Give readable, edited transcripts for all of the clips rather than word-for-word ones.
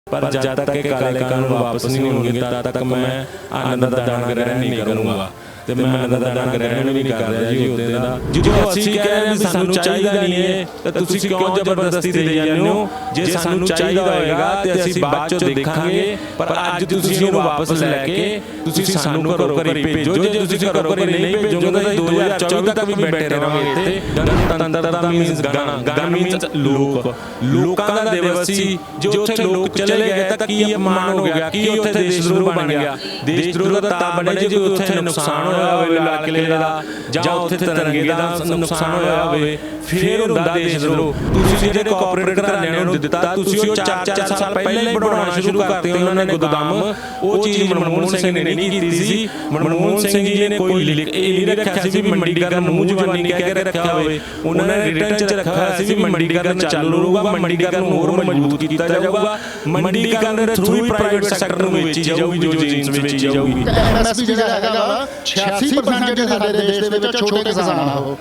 पर जब तक के काले कानून वापस नहीं होंगे तब तक मैं अन्न दा दाना ग्रहण नहीं करूँगा। ਤੇ ਮੈਂ ਅन्न ਦਾ ਦਾਣਾ ਗ੍ਰਹਿਣ ਵੀ ਨਹੀਂ ਕਰ ਰਿਹਾ ਜੀ ਉਹਦੇ ਦਾ। ਜੋ ਅਸੀਂ ਕਹਿ ਰਹੇ ਹਾਂ ਵੀ ਸਾਨੂੰ ਚਾਹੀਦਾ ਨਹੀਂ ਹੈ ਤਾਂ ਤੁਸੀਂ ਕਿਉਂ ਜ਼ਬਰਦਸਤੀ ਦੇ ਜਾਂਦੇ ਹੋ? ਜੇ ਸਾਨੂੰ ਚਾਹੀਦਾ ਹੋਏਗਾ ਤੇ ਅਸੀਂ ਬਾਅਦ ਚੋਂ ਦੇਖਾਂਗੇ, ਪਰ ਅੱਜ ਤੁਸੀਂ ਇਹਨੂੰ ਵਾਪਸ ਲੈ ਕੇ ਤੁਸੀਂ ਸਾਨੂੰ ਘਰੋਂ ਘਰੀ ਭੇਜੋ। ਜੇ ਤੁਸੀਂ ਘਰੋਂ ਘਰੀ ਨਹੀਂ ਭੇਜੋਗੇ ਤਾਂ 2024 ਤੱਕ ਵੀ ਬੈਠੇ ਰਹਾਂਗੇ ਇੱਥੇ। ਗਣਤੰਤਰਤਾ ਮੀਨਸ ਗਣ ਮੀਨਸ ਲੋਕਾਂ ਦਾ ਦਿਵਸ ਸੀ। ਜੋ ਉੱਥੇ ਲੋਕ ਚਲੇ ਗਏ ਤਾਂ ਕੀ ਅਪਮਾਨ ਹੋ ਗਿਆ, ਕੀ ਉੱਥੇ ਦੇਸ਼ ਦਰੋਹ ਬਣ ਗਿਆ। ਦੇਸ਼ ਦਰੋਹ ਦਾ ਤਾਂ ਬਣੇ ਜੇ ਉੱਥੇ ਨੁਕਸਾਨ ਹੋਇਆ ਹੋਵੇ ਲਾਲ ਕਿਲੇ ਦਾ, ਜਾਂ ਉੱਥੇ ਤਿਰੰਗੇ ਦਾ ਨੁਕਸਾਨ ਹੋਇਆ ਹੋਵੇ, ਫਿਰ ਹੁੰਦਾ ਦੇਸ਼ ਦਰੋਹ। ਤੁਸੀਂ ਜਿਹੜੇ ਕੋਆਪਰੇਟ ਘਰਾਣਿਆਂ ਨੂੰ ਦਿੱਤਾ, ਤੁਸੀਂ ਉਹ 4 ਸਾਲ ਪਹਿਲਾਂ ਹੀ ਬਣਾਉਣਾ ਸ਼ੁਰੂ ਕਰਤੇ ਉਹਨਾਂ ਨੇ ਗੋਦਾਮ। ਉਹ ਚੀਜ਼ ਮਨਮੋਹਨ ਸਿੰਘ ਨੇ ਨਹੀਂ ਕੀਤੀ ਸੀ। ਮਨਮੋਹਨ ਸਿੰਘ ਜੀ ਨੇ ਕੋਈ ਇਹ ਨਹੀਂ ਰੱਖਿਆ ਸੀ ਵੀ ਮੰਡੀਕਰਨ ਮੂੰਹ ਜ਼ਬਾਨੀ ਕਹਿ ਕੇ ਰੱਖਿਆ ਹੋਵੇ। ਉਹਨਾਂ ਨੇ ਰਿਟਰਨ 'ਚ ਰੱਖਿਆ ਸੀ ਵੀ ਮੰਡੀਕਰਨ ਚਾਲੂ ਰਹੂਗਾ, ਮੰਡੀਕਰਨ ਹੋਰ ਮਜ਼ਬੂਤ ਕੀਤਾ ਜਾਊਗਾ, ਮੰਡੀਕਰਨ ਦੇ ਥਰੂ ਹੀ ਪ੍ਰਾਈਵੇਟ ਸੈਕਟਰ ਨੂੰ ਵੇਚੀ ਜਾਊਗੀ, ਜੋ ਜੀਨਸ ਵੇਚੀ ਜਾਊਗੀ। ਐਮਐਸਪੀ ਜਿਹੜਾ ਹੈਗਾ 86% ਜਿਹੜੇ ਸਾਡੇ ਦੇਸ਼ ਦੇ ਵਿੱਚ ਛੋਟੇ ਕਿਸਾਨ ਆ,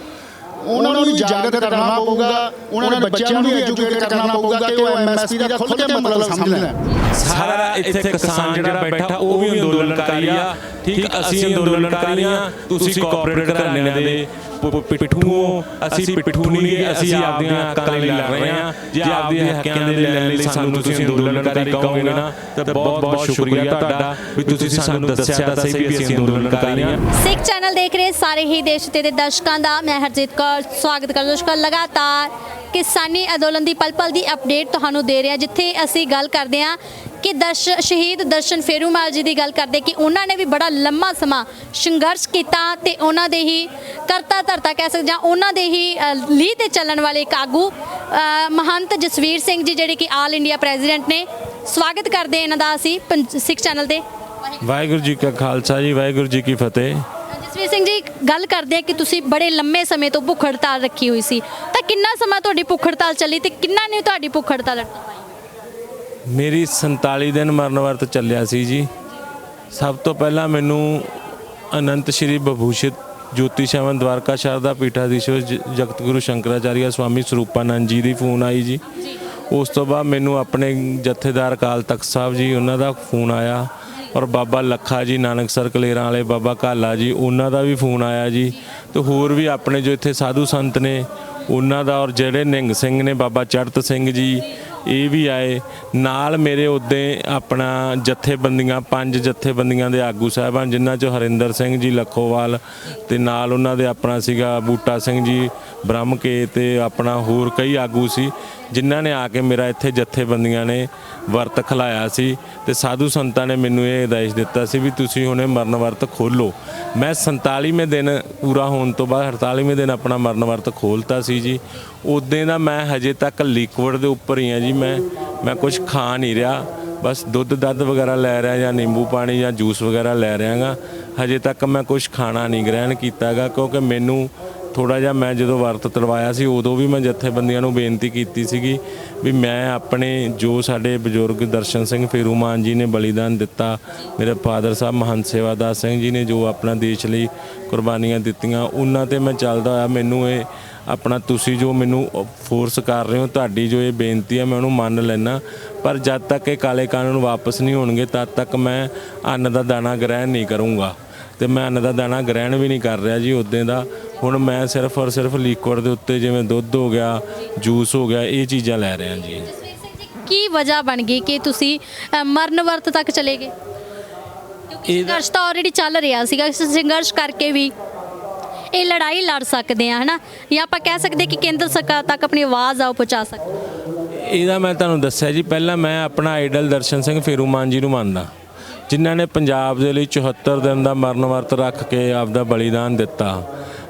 ਉਹਨਾਂ ਨੂੰ ਜਾਗਰਤ ਕਰਨਾ ਪਊਗਾ, ਉਹਨਾਂ ਦੇ ਬੱਚਿਆਂ ਨੂੰ ਵੀ ਐਜੂਕੇਟ ਕਰਨਾ ਪਊਗਾ ਕਿ ਉਹ ਐਮਐਸਪੀ ਦਾ ਖੁੱਲ੍ਹ ਕੇ ਮਤਲਬ ਸਮਝ ਲੈਣ। ਸਾਰਾ ਇੱਥੇ ਕਿਸਾਨ ਜਿਹੜਾ ਬੈਠਾ ਉਹ ਵੀ ਅੰਦੋਲਨਕਾਰੀ ਆ, ਠੀਕ। ਅਸੀਂ ਅੰਦੋਲਨਕਾਰੀ ਆ, ਤੁਸੀਂ ਕੋਆਪਰੇਟ ਘਰਾਣਿਆਂ ਦੇ ਪਿੱਠੂ। ਅਸੀਂ ਪਿੱਠੂ ਨਹੀਂ, ਅਸੀਂ ਆਪਦੀਆਂ ਹੱਕਾਂ ਲਈ ਲੜ ਰਹੇ ਹਾਂ। ਜੇ ਆਪਦੇ ਹੱਕਾਂ ਦੇ ਲੈਣ ਲਈ ਸਾਨੂੰ ਤੁਸੀਂ ਅੰਦੋਲਨਕਾਰੀ ਕਹੋਗੇ ਨਾ ਤਾਂ ਬਹੁਤ ਬਹੁਤ ਸ਼ੁਕਰੀਆ ਤੁਹਾਡਾ ਵੀ ਤੁਸੀਂ ਸਾਨੂੰ ਦੱਸਿਆ ਤਾਂ ਸਹੀ ਵੀ ਅਸੀਂ ਅੰਦੋਲਨਕਾਰੀ ਹਾਂ। ਸਿੱਖ ਚੈਨਲ ਦੇਖ ਰਹੇ ਸਾਰੇ ਹੀ ਦੇਸ਼ ਤੇ ਦੇ ਦਰਸ਼ਕਾਂ ਦਾ ਮੈਂ ਹਰਜੀਤ ਕੌਰ ਸਵਾਗਤ ਕਰਦਾ। ਦਰਸ਼ਕਾਂ, ਲਗਾਤਾਰ ਕਿਸਾਨੀ ਅੰਦੋਲਨ ਦੀ ਪਲ ਪਲ ਦੀ ਅਪਡੇਟ ਤੁਹਾਨੂੰ ਦੇ ਰਿਹਾ, ਜਿੱਥੇ ਅਸੀਂ ਗੱਲ ਕਰਦੇ ਹਾਂ ਕਿ ਸ਼ਹੀਦ ਦਰਸ਼ਨ ਫੇਰੂਮਾਲ ਜੀ ਦੀ ਗੱਲ ਕਰਦੇ ਕਿ ਉਹਨਾਂ ਨੇ ਵੀ ਬੜਾ ਲੰਮਾ ਸਮਾਂ ਸੰਘਰਸ਼ ਕੀਤਾ ਤੇ ਉਹਨਾਂ ਦੇ ਹੀ ਕਰਤਾ ਧਰਤਾ ਕਹਿ ਸਕਦੇ ਹਾਂ, ਉਹਨਾਂ ਦੇ ਹੀ ਲੀਹ ਤੇ ਚੱਲਣ ਵਾਲੇ ਇੱਕ ਆਗੂ ਮਹੰਤ ਜਸਵੀਰ ਸਿੰਘ ਜੀ, ਜਿਹੜੇ ਕਿ ਆਲ ਇੰਡੀਆ ਪ੍ਰੈਜ਼ੀਡੈਂਟ ਨੇ। ਸਵਾਗਤ ਕਰਦੇ ਇਹਨਾਂ ਦਾ ਅਸੀਂ ਸਿੱਖ ਚੈਨਲ ਤੇ। ਵਾਹਿਗੁਰੂ ਜੀ ਕਾ ਖਾਲਸਾ ਜੀ, ਵਾਹਿਗੁਰੂ ਜੀ ਕੀ ਫਤਿਹ। ਜਸਵੀਰ ਸਿੰਘ ਜੀ, ਗੱਲ ਕਰਦੇ ਆ ਕਿ ਤੁਸੀਂ ਬੜੇ ਲੰਮੇ ਸਮੇਂ ਤੋਂ ਭੁੱਖ ਹੜਤਾਲ ਰੱਖੀ ਹੋਈ ਸੀ, ਤਾਂ ਕਿੰਨਾ ਸਮਾਂ ਤੁਹਾਡੀ ਭੁੱਖ ਹੜਤਾਲ ਚੱਲੀ ਤੇ ਕਿੰਨਾ ਨੇ ਤੁਹਾਡੀ ਭੁੱਖ ਹੜਤਾਲ? ਮੇਰੀ 47 ਦਿਨ ਮਰਨ ਵਰਤ ਚੱਲਿਆ ਸੀ ਜੀ। ਸਭ ਤੋਂ ਪਹਿਲਾਂ ਮੈਨੂੰ ਅਨੰਤ ਸ਼੍ਰੀ ਵਿਭੂਸ਼ਿਤ ਜੋਤੀ ਸ਼ਾਵਨ ਦਵਾਰਕਾ ਸ਼ਾਰਦਾ ਪੀਠਾਧੀਸ਼ਵਰ ਜਗਤ ਗੁਰੂ ਸ਼ੰਕਰਾਚਾਰੀਆ ਸਵਾਮੀ ਸਰੂਪਾਨੰਦ ਜੀ ਦੀ ਫੋਨ ਆਈ ਜੀ। ਉਸ ਤੋਂ ਬਾਅਦ ਮੈਨੂੰ ਆਪਣੇ ਜਥੇਦਾਰ ਅਕਾਲ ਤਖਤ ਸਾਹਿਬ ਜੀ ਉਹਨਾਂ ਦਾ ਫੋਨ ਆਇਆ, ਔਰ ਬਾਬਾ ਲੱਖਾ ਜੀ ਨਾਨਕਸਰ ਕਲੇਰਾਂ ਵਾਲੇ ਬਾਬਾ ਕਾਲਾ ਜੀ ਉਹਨਾਂ ਦਾ ਵੀ ਫੋਨ ਆਇਆ ਜੀ। ਤੇ ਹੋਰ ਵੀ ਆਪਣੇ ਜੋ ਇੱਥੇ ਸਾਧੂ ਸੰਤ ਨੇ ਉਹਨਾਂ ਦਾ, ਔਰ ਜਿਹੜੇ ਨਿਹੰਗ ਸਿੰਘ ਨੇ ਬਾਬਾ ਚੜਤ ਸਿੰਘ ਜੀ ਇਹ ਵੀ ਆਏ ਨਾਲ। ਮੇਰੇ ਉੱਦੇ ਆਪਣਾ ਜਥੇਬੰਦੀਆਂ 5 ਜਥੇਬੰਦੀਆਂ ਦੇ ਆਗੂ ਸਾਹਿਬਾਨ, ਜਿਨ੍ਹਾਂ 'ਚੋਂ ਹਰਿੰਦਰ ਸਿੰਘ ਜੀ ਲੱਖੋਵਾਲ ਤੇ ਨਾਲ ਉਹਨਾਂ ਦੇ ਆਪਣਾ ਸੀਗਾ ਬੂਟਾ ਸਿੰਘ ਜੀ ਬ੍ਰਹਮ ਕੇ, ਤੇ ਆਪਣਾ ਹੋਰ ਕਈ ਆਗੂ ਸੀ ਜਿਨ੍ਹਾਂ ਨੇ ਆ ਕੇ ਮੇਰਾ ਇੱਥੇ ਜਥੇਬੰਦੀਆਂ ਨੇ ਵਰਤ ਖਿਲਾਇਆ ਸੀ। ਤੇ ਸਾਧੂ ਸੰਤਾਂ ਨੇ ਮੈਨੂੰ ਇਹ ਆਦੇਸ਼ ਦਿੱਤਾ ਸੀ ਵੀ ਤੁਸੀਂ ਹੁਣੇ ਮਰਨ ਵਰਤ ਖੋਲ੍ਹੋ। ਮੈਂ 47ਵੇਂ ਦਿਨ ਪੂਰਾ ਹੋਣ ਤੋਂ ਬਾਅਦ 48ਵੇਂ ਦਿਨ ਆਪਣਾ ਮਰਨ ਵਰਤ ਖੋਲ੍ਹਤਾ ਸੀ ਜੀ। ਉੱਦਾਂ ਦਾ ਮੈਂ ਹਜੇ ਤੱਕ ਲਿਕਵਿਡ ਦੇ ਉੱਪਰ ਹੀ ਹਾਂ ਜੀ। ਮੈਂ ਕੁਝ ਖਾ ਨਹੀਂ ਰਿਹਾ, ਬਸ ਦੁੱਧ ਦੱਧ ਵਗੈਰਾ ਲੈ ਰਿਹਾ ਜਾਂ ਨਿੰਬੂ ਪਾਣੀ ਜਾਂ ਜੂਸ ਵਗੈਰਾ ਲੈ ਰਿਹਾ ਗਾ। ਹਜੇ ਤੱਕ ਮੈਂ ਕੁਝ ਖਾਣਾ ਨਹੀਂ ਗ੍ਰਹਿਣ ਕੀਤਾ ਗਾ, ਕਿਉਂਕਿ ਮੈਨੂੰ ਥੋੜ੍ਹਾ ਜਿਹਾ, ਮੈਂ ਜਦੋਂ ਵਰਤ ਤੁਰਵਾਇਆ ਸੀ ਉਦੋਂ ਵੀ ਮੈਂ ਜਥੇਬੰਦੀਆਂ ਨੂੰ ਬੇਨਤੀ ਕੀਤੀ ਸੀਗੀ ਵੀ ਮੈਂ ਆਪਣੇ ਜੋ ਸਾਡੇ ਬਜ਼ੁਰਗ ਦਰਸ਼ਨ ਸਿੰਘ ਫੇਰੂਮਾਨ ਜੀ ਨੇ ਬਲੀਦਾਨ ਦਿੱਤਾ, ਮੇਰੇ ਫਾਦਰ ਸਾਹਿਬ ਮਹੰਤ ਸੇਵਾਦਾਰ ਸਿੰਘ ਜੀ ਨੇ ਜੋ ਆਪਣਾ ਦੇਸ਼ ਲਈ ਕੁਰਬਾਨੀਆਂ ਦਿੱਤੀਆਂ, ਉਹਨਾਂ 'ਤੇ ਮੈਂ ਚੱਲਦਾ ਹੋਇਆ ਮੈਨੂੰ ਇਹ ਆਪਣਾ ਤੁਸੀਂ ਜੋ ਮੈਨੂੰ ਫੋਰਸ ਕਰ ਰਹੇ ਹੋ, ਤੁਹਾਡੀ ਜੋ ਇਹ ਬੇਨਤੀ ਹੈ ਮੈਂ ਉਹਨੂੰ ਮੰਨ ਲੈਣਾ। ਪਰ ਜਦ ਤੱਕ ਇਹ ਕਾਲੇ ਕਾਨੂੰਨ ਵਾਪਸ ਨਹੀਂ ਹੋਣਗੇ ਤਦ ਤੱਕ ਮੈਂ ਅੰਨ ਦਾ ਦਾਣਾ ਗ੍ਰਹਿਣ ਨਹੀਂ ਕਰੂੰਗਾ। ਤੇ ਮੈਂ ਅੰਨ ਦਾ ਦਾਣਾ ਗ੍ਰਹਿਣ ਵੀ ਨਹੀਂ ਕਰ ਰਿਹਾ ਜੀ ਉੱਦਾਂ ਦਾ। ਹੁਣ ਮੈਂ ਸਿਰਫ ਔਰ ਸਿਰਫ ਲਿਕੁਇਡ ਦੇ ਉੱਤੇ ਜਿਵੇਂ ਦੁੱਧ ਹੋ ਗਿਆ, ਜੂਸ ਹੋ ਗਿਆ, ਇਹ ਚੀਜ਼ਾਂ ਲੈ ਰਿਹਾ ਜੀ। ਕੀ ਵਜ੍ਹਾ ਬਣ ਗਈ ਕਿ ਤੁਸੀਂ ਮਰਨ ਵਰਤ ਤੱਕ ਚਲੇ ਗਏ? ਕਿਉਂਕਿ ਸੰਘਰਸ਼ ਤਾਂ ਆਲਰੇਡੀ ਚੱਲ ਰਿਹਾ ਸੀਗਾ, ਸੰਘਰਸ਼ ਕਰਕੇ ਵੀ ਇਹ ਲੜਾਈ ਲੜ ਸਕਦੇ ਆ, ਹੈ ਨਾ, ਜਾਂ ਆਪਾਂ ਕਹਿ ਸਕਦੇ ਕਿ ਕੇਂਦਰ ਸਰਕਾਰ ਤੱਕ ਆਪਣੀ ਆਵਾਜ਼ ਆਓ ਪਹੁੰਚਾ ਸਕਦੇ। ਇਹਦਾ ਮੈਂ ਤੁਹਾਨੂੰ ਦੱਸਿਆ ਜੀ, ਪਹਿਲਾਂ ਮੈਂ ਆਪਣਾ ਆਈਡਲ ਦਰਸ਼ਨ ਸਿੰਘ ਫੇਰੂਮਾਨ ਜੀ ਨੂੰ ਮੰਨਦਾ, ਜਿਨ੍ਹਾਂ ਨੇ ਪੰਜਾਬ ਦੇ ਲਈ 74 ਦਿਨ ਦਾ ਮਰਨ ਵਰਤ ਰੱਖ ਕੇ ਆਪਦਾ ਬਲੀਦਾਨ ਦਿੱਤਾ।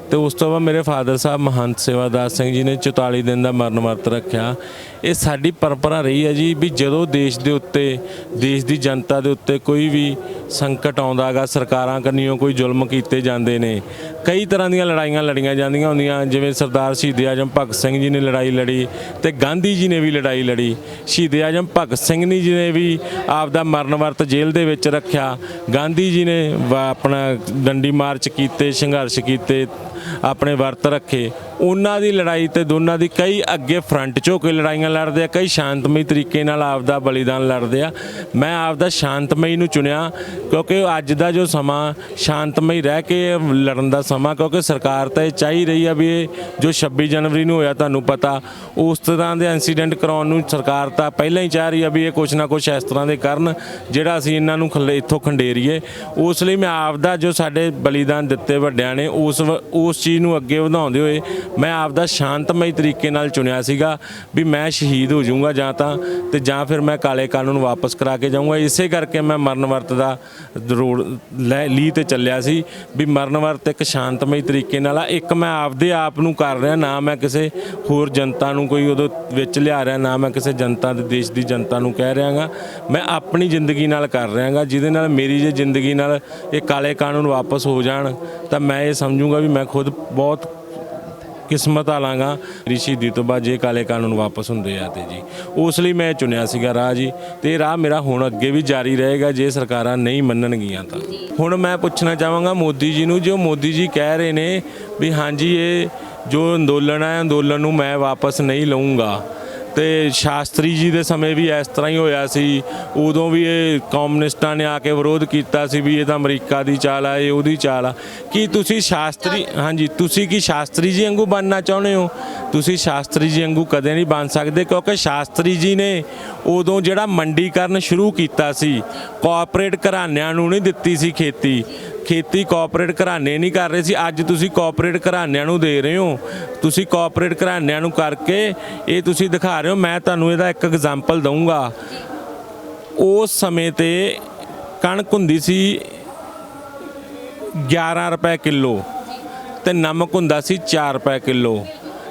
ਤੇ ਉਸ ਤੋਂ ਬਾਅਦ ਮੇਰੇ ਫਾਦਰ ਸਾਹਿਬ ਮਹੰਤ ਸੇਵਾਦਾਰ ਸਿੰਘ ਜੀ ਨੇ 44 ਦਿਨ ਦਾ ਮਰਨ ਵਰਤ ਰੱਖਿਆ। ਇਹ ਸਾਡੀ ਪਰੰਪਰਾ ਰਹੀ ਹੈ ਜੀ ਵੀ ਜਦੋਂ ਦੇਸ਼ ਦੇ ਉੱਤੇ, ਦੇਸ਼ ਦੀ ਜਨਤਾ ਦੇ ਉੱਤੇ ਕੋਈ ਵੀ ਸੰਕਟ ਆਉਂਦਾ ਗਾ, ਸਰਕਾਰਾਂ ਕੰਨਿਓ ਕੋਈ ਜ਼ੁਲਮ ਕੀਤੇ ਜਾਂਦੇ ਨੇ, ਕਈ ਤਰ੍ਹਾਂ ਦੀਆਂ ਲੜਾਈਆਂ ਲੜੀਆਂ ਜਾਂਦੀਆਂ ਹੁੰਦੀਆਂ। ਜਿਵੇਂ ਸਰਦਾਰ ਸ਼ਹੀਦ ਆਜਮ ਭਗਤ ਸਿੰਘ ਜੀ ਨੇ ਲੜਾਈ ਲੜੀ ਤੇ ਗਾਂਧੀ ਜੀ ਨੇ ਵੀ ਲੜਾਈ ਲੜੀ। ਸ਼ਹੀਦ ਆਜਮ ਭਗਤ ਸਿੰਘ ਜੀ ਨੇ ਵੀ ਆਪਦਾ ਮਰਨ ਵਰਤ ਜੇਲ੍ਹ ਦੇ ਵਿੱਚ ਰੱਖਿਆ। ਗਾਂਧੀ ਜੀ ਨੇ ਆਪਣਾ ਡੰਡੀ ਮਾਰਚ ਕੀਤੇ, ਸੰਘਰਸ਼ ਕੀਤੇ, ਆਪਣੇ ਵਰਤ ਰੱਖੇ। ਉਹਨਾਂ ਦੀ ਲੜਾਈ ਤੇ ਦੋਨਾਂ ਦੀ ਕਈ ਅੱਗੇ ਫਰੰਟ 'ਚ ਹੋ ਕੇ ਲੜਾਈਆਂ ਲੜਦੇ ਆ, ਕਈ ਸ਼ਾਂਤਮਈ ਤਰੀਕੇ ਨਾਲ ਆਪਦਾ ਬਲੀਦਾਨ ਲੜਦੇ ਆ। ਮੈਂ ਆਪਦਾ ਸ਼ਾਂਤਮਈ ਨੂੰ ਚੁਣਿਆ ਕਿਉਂਕਿ ਅੱਜ ਦਾ ਜੋ ਸਮਾਂ ਸ਼ਾਂਤਮਈ ਰਹਿ ਕੇ ਲੜਨ ਦਾ ਸਮਾਂ, ਕਿਉਂਕਿ ਸਰਕਾਰ ਤਾਂ ਇਹ ਚਾਹ ਹੀ ਰਹੀ ਆ ਵੀ ਇਹ ਜੋ 26 ਜਨਵਰੀ ਨੂੰ ਹੋਇਆ ਤੁਹਾਨੂੰ ਪਤਾ, ਉਸ ਤਰ੍ਹਾਂ ਦੇ ਇਨਸੀਡੈਂਟ ਕਰਾਉਣ ਨੂੰ ਸਰਕਾਰ ਤਾਂ ਪਹਿਲਾਂ ਹੀ ਚਾਹ ਰਹੀ ਆ ਵੀ ਇਹ ਕੁਛ ਨਾ ਕੁਛ ਇਸ ਤਰ੍ਹਾਂ ਦੇ ਕਰਨ ਜਿਹੜਾ ਅਸੀਂ ਇਹਨਾਂ ਨੂੰ ਇੱਥੋਂ ਖੰਡੇਰੀਏ। ਉਸ ਲਈ ਮੈਂ ਆਪਦਾ ਜੋ ਸਾਡੇ ਬਲੀਦਾਨ ਦਿੱਤੇ ਵੱਡਿਆਂ ਨੇ ਉਸ ਚੀਜ਼ ਨੂੰ ਅੱਗੇ ਵਧਾਉਂਦੇ ਹੋਏ ਮੈਂ ਆਪਦਾ ਸ਼ਾਂਤਮਈ ਤਰੀਕੇ ਨਾਲ ਚੁਣਿਆ ਸੀਗਾ ਵੀ ਮੈਂ ਸ਼ਹੀਦ ਹੋ ਜਾਊਂਗਾ ਜਾਂ ਤਾਂ ਤੇ ਜਾਂ ਫਿਰ ਮੈਂ ਕਾਲੇ ਕਾਨੂੰਨ ਵਾਪਸ ਕਰਾ ਕੇ ਜਾਊਂਗਾ। ਇਸੇ ਕਰਕੇ ਮੈਂ ਮਰਨ ਵਰਤ ਦਾ ਰੋਡ ਲਈ ਤੇ ਚੱਲਿਆ ਸੀ ਵੀ ਮਰਨ ਵਰਤ ਇੱਕ ਸ਼ਾਂਤਮਈ ਤਰੀਕੇ ਨਾਲ ਆ। ਇੱਕ ਮੈਂ ਆਪਦੇ ਆਪ ਨੂੰ ਕਰ ਰਿਹਾ, ਨਾ ਮੈਂ ਕਿਸੇ ਹੋਰ ਜਨਤਾ ਨੂੰ ਕੋਈ ਉਹਦੇ ਵਿੱਚ ਲਿਆ ਰਿਹਾ, ਨਾ ਮੈਂ ਕਿਸੇ ਜਨਤਾ ਦੇ ਦੇਸ਼ ਦੀ ਜਨਤਾ ਨੂੰ ਕਹਿ ਰਿਹਾ ਗਾ। ਮੈਂ ਆਪਣੀ ਜ਼ਿੰਦਗੀ ਨਾਲ ਕਰ ਰਿਹਾ ਗਾ, ਜਿਹਦੇ ਨਾਲ ਮੇਰੀ ਜੇ ਜ਼ਿੰਦਗੀ ਨਾਲ ਇਹ ਕਾਲੇ ਕਾਨੂੰਨ ਵਾਪਸ ਹੋ ਜਾਣ ਤਾਂ ਮੈਂ ਇਹ ਸਮਝੂੰਗਾ ਵੀ ਮੈਂ ਖੁਦ ਬਹੁਤ ਕਿਸਮਤ ਵਾਲਾਂਗਾ। ਮੇਰੀ ਸ਼ਹੀਦੀ ਤੋਂ ਬਾਅਦ ਜੇ ਕਾਲੇ ਕਾਨੂੰਨ ਵਾਪਸ ਹੁੰਦੇ ਆ ਤੇ ਜੀ ਉਸ ਲਈ ਮੈਂ ਚੁਣਿਆ ਸੀਗਾ ਰਾਹ ਜੀ, ਤੇ ਰਾਹ ਮੇਰਾ ਹੁਣ ਅੱਗੇ ਵੀ ਜਾਰੀ ਰਹੇਗਾ ਜੇ ਸਰਕਾਰਾਂ ਨਹੀਂ ਮੰਨਣਗੀਆਂ ਤਾਂ। ਹੁਣ ਮੈਂ ਪੁੱਛਣਾ ਚਾਹਾਂਗਾ ਮੋਦੀ ਜੀ ਨੂੰ, ਜੋ ਮੋਦੀ ਜੀ ਕਹਿ ਰਹੇ ਨੇ ਵੀ ਹਾਂਜੀ ਇਹ ਜੋ ਅੰਦੋਲਨ ਹੈ ਅੰਦੋਲਨ ਨੂੰ ਮੈਂ ਵਾਪਸ ਨਹੀਂ ਲਊਂਗਾ, ਤੇ ਸ਼ਾਸਤਰੀ ਜੀ ਦੇ ਸਮੇਂ ਵੀ ਇਸ ਤਰ੍ਹਾਂ ਹੀ ਹੋਇਆ ਸੀ। ਉਦੋਂ ਵੀ ਇਹ ਕਮਿਊਨਿਸਟਾਂ ਨੇ ਆ ਕੇ ਵਿਰੋਧ ਕੀਤਾ ਸੀ ਵੀ ਇਹ ਤਾਂ ਅਮਰੀਕਾ ਦੀ ਚਾਲ ਆ, ਇਹ ਉਹਦੀ ਚਾਲ ਆ। ਕੀ ਤੁਸੀਂ ਸ਼ਾਸਤਰੀ, ਹਾਂਜੀ ਤੁਸੀਂ ਕੀ ਸ਼ਾਸਤਰੀ ਜੀ ਵਾਂਗੂ ਬਣਨਾ ਚਾਹੁੰਦੇ ਹੋ? ਤੁਸੀਂ ਸ਼ਾਸਤਰੀ ਜੀ ਵਾਂਗੂ ਕਦੇ ਨਹੀਂ ਬਣ ਸਕਦੇ, ਕਿਉਂਕਿ ਸ਼ਾਸਤਰੀ ਜੀ ਨੇ ਉਦੋਂ ਜਿਹੜਾ ਮੰਡੀਕਰਨ ਸ਼ੁਰੂ ਕੀਤਾ ਸੀ, ਕੋਆਪਰੇਟ ਘਰਾਣਿਆਂ ਨੂੰ ਨਹੀਂ ਦਿੱਤੀ ਸੀ ਖੇਤੀ ਕੋਆਪਰੇਟ ਘਰਾਣੇ ਨਹੀਂ ਕਰ ਰਹੇ ਸੀ। ਅੱਜ ਤੁਸੀਂ ਕੋਆਪਰੇਟ ਘਰਾਣਿਆਂ ਨੂੰ ਦੇ ਰਹੇ ਹੋ, ਤੁਸੀਂ ਕੋਆਪਰੇਟ ਘਰਾਣਿਆਂ ਨੂੰ ਕਰਕੇ ਇਹ ਤੁਸੀਂ ਦਿਖਾ ਰਹੇ ਹੋ। ਮੈਂ ਤੁਹਾਨੂੰ ਇਹਦਾ ਇੱਕ ਐਗਜ਼ਾਮਪਲ ਦਊਂਗਾ। ਉਸ ਸਮੇਂ ਤੇ ਕਣਕ ਹੁੰਦੀ ਸੀ 11 ਰੁਪਏ ਕਿਲੋ ਤੇ ਨਮਕ ਹੁੰਦਾ ਸੀ 4 ਰੁਪਏ ਕਿਲੋ,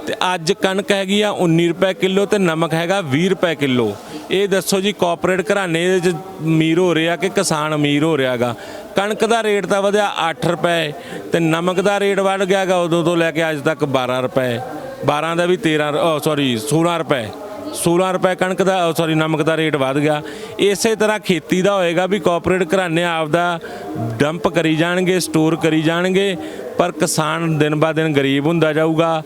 ਤੇ ਅੱਜ ਕਣਕ ਹੈਗੀ ਆ 19 ਰੁਪਏ ਕਿਲੋ ਤੇ ਨਮਕ ਹੈਗਾ 20 ਰੁਪਏ ਕਿਲੋ। ਇਹ ਦੱਸੋ ਜੀ ਕੋਆਪਰੇਟ ਘਰਾਣੇ ਇਹਦੇ 'ਚ ਅਮੀਰ ਹੋ ਰਿਹਾ ਕਿ ਕਿਸਾਨ ਅਮੀਰ ਹੋ ਰਿਹਾ ਗਾ? ਕਣਕ ਦਾ ਰੇਟ ਤਾਂ ਵਧਿਆ 8 ਰੁਪਏ ਤੇ ਨਮਕ ਦਾ ਰੇਟ ਵੱਧ ਗਿਆ ਗਾ ਉਦੋਂ ਤੋਂ ਲੈ ਕੇ ਅੱਜ ਤੱਕ 12 ਰੁਪਏ, 12 ਦਾ ਵੀ 16 ਰੁਪਏ 16 ਰੁਪਏ ਕਣਕ ਦਾ ਨਮਕ ਦਾ ਰੇਟ ਵੱਧ ਗਿਆ। ਇਸੇ ਤਰ੍ਹਾਂ ਖੇਤੀ ਦਾ ਹੋਏਗਾ ਵੀ ਕੋਆਪਰੇਟ ਘਰਾਣੇ ਆਪਦਾ ਡੰਪ ਕਰੀ ਜਾਣਗੇ, ਸਟੋਰ ਕਰੀ ਜਾਣਗੇ, ਪਰ ਕਿਸਾਨ ਦਿਨ ਬਾ ਦਿਨ ਗਰੀਬ ਹੁੰਦਾ ਜਾਊਗਾ।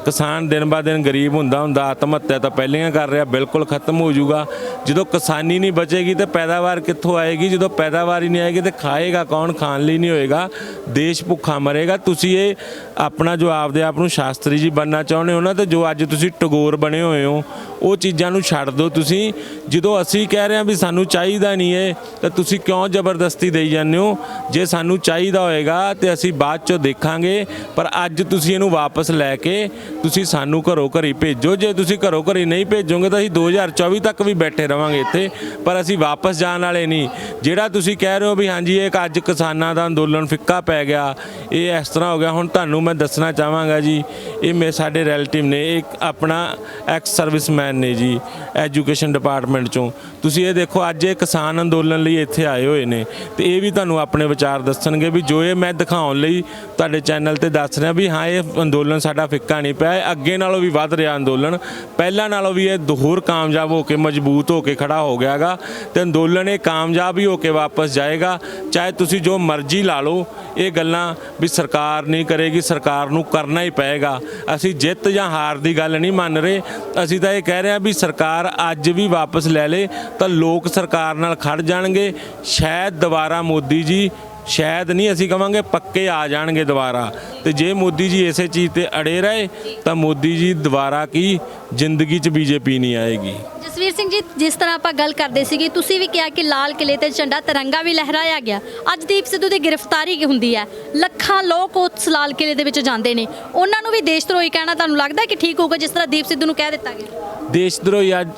ਕਿਸਾਨ ਦਿਨ ਬਾ ਦਿਨ ਗਰੀਬ ਹੁੰਦਾ ਆਤਮ ਹੱਤਿਆ ਤਾਂ ਪਹਿਲਾਂ ਕਰ ਰਿਹਾ, ਬਿਲਕੁਲ ਖਤਮ ਹੋ ਜਾਊਗਾ। ਜਦੋਂ ਕਿਸਾਨੀ ਨਹੀਂ ਬਚੇਗੀ ਤੇ ਪੈਦਾਵਾਰ ਕਿੱਥੋਂ ਆਏਗੀ? ਜਦੋਂ ਪੈਦਾਵਾਰ ਹੀ ਨਹੀਂ ਆਏਗੀ ਤੇ ਖਾਏਗਾ ਕੌਣ? ਖਾਣ ਲਈ ਨਹੀਂ ਹੋਏਗਾ, ਦੇਸ਼ ਭੁੱਖਾ ਮਰੇਗਾ। ਤੁਸੀਂ ਇਹ ਆਪਣਾ ਜੋ ਆਪਦੇ ਆਪ ਨੂੰ ਸ਼ਾਸਤਰੀ ਜੀ ਬਣਨਾ ਚਾਹੁੰਦੇ ਹੋ ਨਾ, ਤੇ ਜੋ ਅੱਜ ਤੁਸੀਂ ਟੈਗੋਰ ਬਣੇ ਹੋਏ ਹੋ ਉਹ ਚੀਜ਼ਾਂ ਨੂੰ ਛੱਡ ਦਿਓ। ਤੁਸੀਂ ਜਦੋਂ ਅਸੀਂ ਕਹਿ ਰਹੇ ਹਾਂ ਵੀ ਸਾਨੂੰ ਚਾਹੀਦਾ ਨਹੀਂ ਇਹ, ਤਾਂ ਤੁਸੀਂ ਕਿਉਂ ਜ਼ਬਰਦਸਤੀ ਦੇਈ ਜਾਂਦੇ ਹੋ? ਜੇ ਸਾਨੂੰ ਚਾਹੀਦਾ ਹੋਏਗਾ ਤੇ ਅਸੀਂ ਬਾਅਦ 'ਚੋਂ ਦੇਖਾਂਗੇ, ਪਰ ਅੱਜ ਤੁਸੀਂ ਇਹਨੂੰ ਵਾਪਸ ਲੈ ਕੇ ਤੁਸੀਂ ਸਾਨੂੰ ਘਰੋਂ ਘਰੀ ਭੇਜੋ। ਜੇ ਤੁਸੀਂ ਘਰੋਂ ਘਰੀ ਨਹੀਂ ਭੇਜੋਗੇ ਤਾਂ ਅਸੀਂ 2024 ਤੱਕ ਵੀ ਬੈਠੇ ਰਵਾਂਗੇ ਇੱਥੇ, ਪਰ ਅਸੀਂ ਵਾਪਸ ਜਾਣ ਵਾਲੇ ਨਹੀਂ। ਜਿਹੜਾ ਤੁਸੀਂ ਕਹਿ ਰਹੇ ਹੋ ਵੀ ਹਾਂਜੀ ਇਹ ਅੱਜ ਕਿਸਾਨਾਂ ਦਾ ਅੰਦੋਲਨ ਫਿੱਕਾ ਪੈ ਗਿਆ, ਇਹ ਇਸ ਤਰ੍ਹਾਂ ਹੋ ਗਿਆ, ਹੁਣ ਤੁਹਾਨੂੰ ਮੈਂ ਦੱਸਣਾ ਚਾਹਾਂਗਾ ਜੀ, ਇਹ ਸਾਡੇ ਰਿਲੇਟਿਵ ਨੇ, ਇੱਕ ਆਪਣਾ ਐਕਸ ਸਰਵਿਸਮੈਨ ਨੇ ਜੀ ਐਜੂਕੇਸ਼ਨ ਡਿਪਾਰਟਮੈਂਟ 'ਚੋਂ। ਤੁਸੀਂ ਇਹ ਦੇਖੋ ਅੱਜ ਇਹ ਕਿਸਾਨ ਅੰਦੋਲਨ ਲਈ ਇੱਥੇ ਆਏ ਹੋਏ ਨੇ, ਤੇ ਇਹ ਵੀ ਤੁਹਾਨੂੰ ਆਪਣੇ ਵਿਚਾਰ ਦੱਸਣਗੇ ਵੀ ਜੋ ਇਹ ਮੈਂ ਦਿਖਾਉਣ ਲਈ ਤੁਹਾਡੇ ਚੈਨਲ ਤੇ ਦੱਸ ਰਿਹਾ ਵੀ ਹਾਂ ਇਹ ਅੰਦੋਲਨ ਸਾਡਾ ਫਿੱਕਾ ਨਹੀਂ ਪਿਆ, ਇਹ ਅੱਗੇ ਨਾਲੋਂ ਵੀ ਵੱਧ ਰਿਹਾ ਅੰਦੋਲਨ, ਪਹਿਲਾਂ ਨਾਲੋਂ ਵੀ ਇਹ ਹੋਰ ਕਾਮਯਾਬ ਹੋ ਕੇ ਮਜ਼ਬੂਤ ਹੋ ਕੇ ਖੜਾ ਹੋ ਗਿਆ ਗਾ, ਤੇ ਅੰਦੋਲਨ ਇਹ ਕਾਮਯਾਬ ਹੀ ਹੋ ਕੇ ਵਾਪਸ ਜਾਏਗਾ। ਚਾਹੇ ਤੁਸੀਂ ਜੋ ਮਰਜ਼ੀ ਲਾ ਲਓ, ਇਹ ਗੱਲਾਂ ਵੀ ਸਰਕਾਰ ਨਹੀਂ ਕਰੇਗੀ, ਸਰਕਾਰ ਨੂੰ ਕਰਨਾ ਹੀ ਪਏਗਾ। ਅਸੀਂ ਜਿੱਤ ਜਾਂ ਹਾਰ ਦੀ ਗੱਲ ਨਹੀਂ ਮੰਨ ਰਹੇ, ਅਸੀਂ ਤਾਂ ਇਹ ਕਹਿ ਰਹੇ ਹਾਂ ਵੀ ਸਰਕਾਰ ਅੱਜ ਵੀ ਵਾਪਸ ਲੈ ਲੇ ਤਾਂ ਲੋਕ ਸਰਕਾਰ ਨਾਲ ਖੜ ਜਾਣਗੇ। ਸ਼ਾਇਦ ਦੁਬਾਰਾ ਮੋਦੀ ਜੀ, ਸ਼ਾਇਦ ਨਹੀਂ ਅਸੀਂ ਕਵਾਂਗੇ ਪੱਕੇ ਆ ਜਾਣਗੇ ਦੁਬਾਰਾ, ਤੇ ਜੇ ਮੋਦੀ ਜੀ ਇਸੇ ਚੀਜ਼ ਤੇ ਅੜੇ ਰਹੇ ਤਾਂ ਮੋਦੀ ਜੀ ਦੁਬਾਰਾ ਕੀ ਜ਼ਿੰਦਗੀ 'ਚ ਬੀਜੇਪੀ ਨਹੀਂ ਆਏਗੀ। ਜਸਵੀਰ ਸਿੰਘ ਜੀ, ਜਿਸ ਤਰ੍ਹਾਂ ਆਪਾਂ ਗੱਲ ਕਰਦੇ ਸੀਗੇ, ਤੁਸੀਂ ਵੀ ਕਿਹਾ ਕਿ ਲਾਲ ਕਿਲੇ ਤੇ ਝੰਡਾ ਤਿਰੰਗਾ ਵੀ ਲਹਿਰਾਇਆ ਗਿਆ। ਅੱਜ ਦੀਪ ਸਿੱਧੂ ਦੀ ਗ੍ਰਿਫਤਾਰੀ ਹੁੰਦੀ ਹੈ, ਲੱਖਾਂ ਲੋਕ ਉਸ ਲਾਲ ਕਿਲੇ ਦੇ ਵਿੱਚ ਜਾਂਦੇ ਨੇ, ਉਹਨਾਂ ਨੂੰ ਵੀ ਦੇਸ਼ ਧਰੋਹੀ ਕਹਿਣਾ ਤੁਹਾਨੂੰ ਲੱਗਦਾ ਕਿ ਠੀਕ ਹੋਊਗਾ ਜਿਸ ਤਰ੍ਹਾਂ ਦੀਪ ਸਿੱਧੂ ਨੂੰ ਕਹਿ ਦਿੱਤਾ ਗਿਆ? ਦੇਸ਼ ਧਰੋਹੀ ਅੱਜ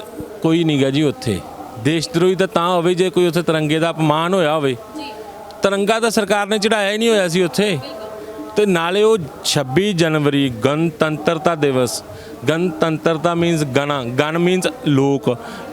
ਕੋਈ ਨਹੀਂ ਗਾ ਜੀ ਉੱਥੇ। ਦੇਸ਼ ਧਰੋਹੀ ਤਾਂ ਹੋਵੇ ਜੇ ਕੋਈ ਉੱਥੇ ਤਿਰੰਗੇ ਦਾ ਅਪਮਾਨ ਹੋਇਆ ਹੋਵੇ। ਤਿਰੰਗਾ ਤਾਂ ਸਰਕਾਰ ਨੇ ਚੜਾਇਆ ਹੀ ਨਹੀਂ ਹੋਇਆ ਸੀ ਉੱਥੇ, ਤੇ ਨਾਲੇ ਉਹ 26 ਜਨਵਰੀ ਗਣਤੰਤਰਤਾ ਦਿਵਸ ਗਣਤੰਤਰਤਾ ਮੀਨਸ ਗਣ ਮੀਨਸ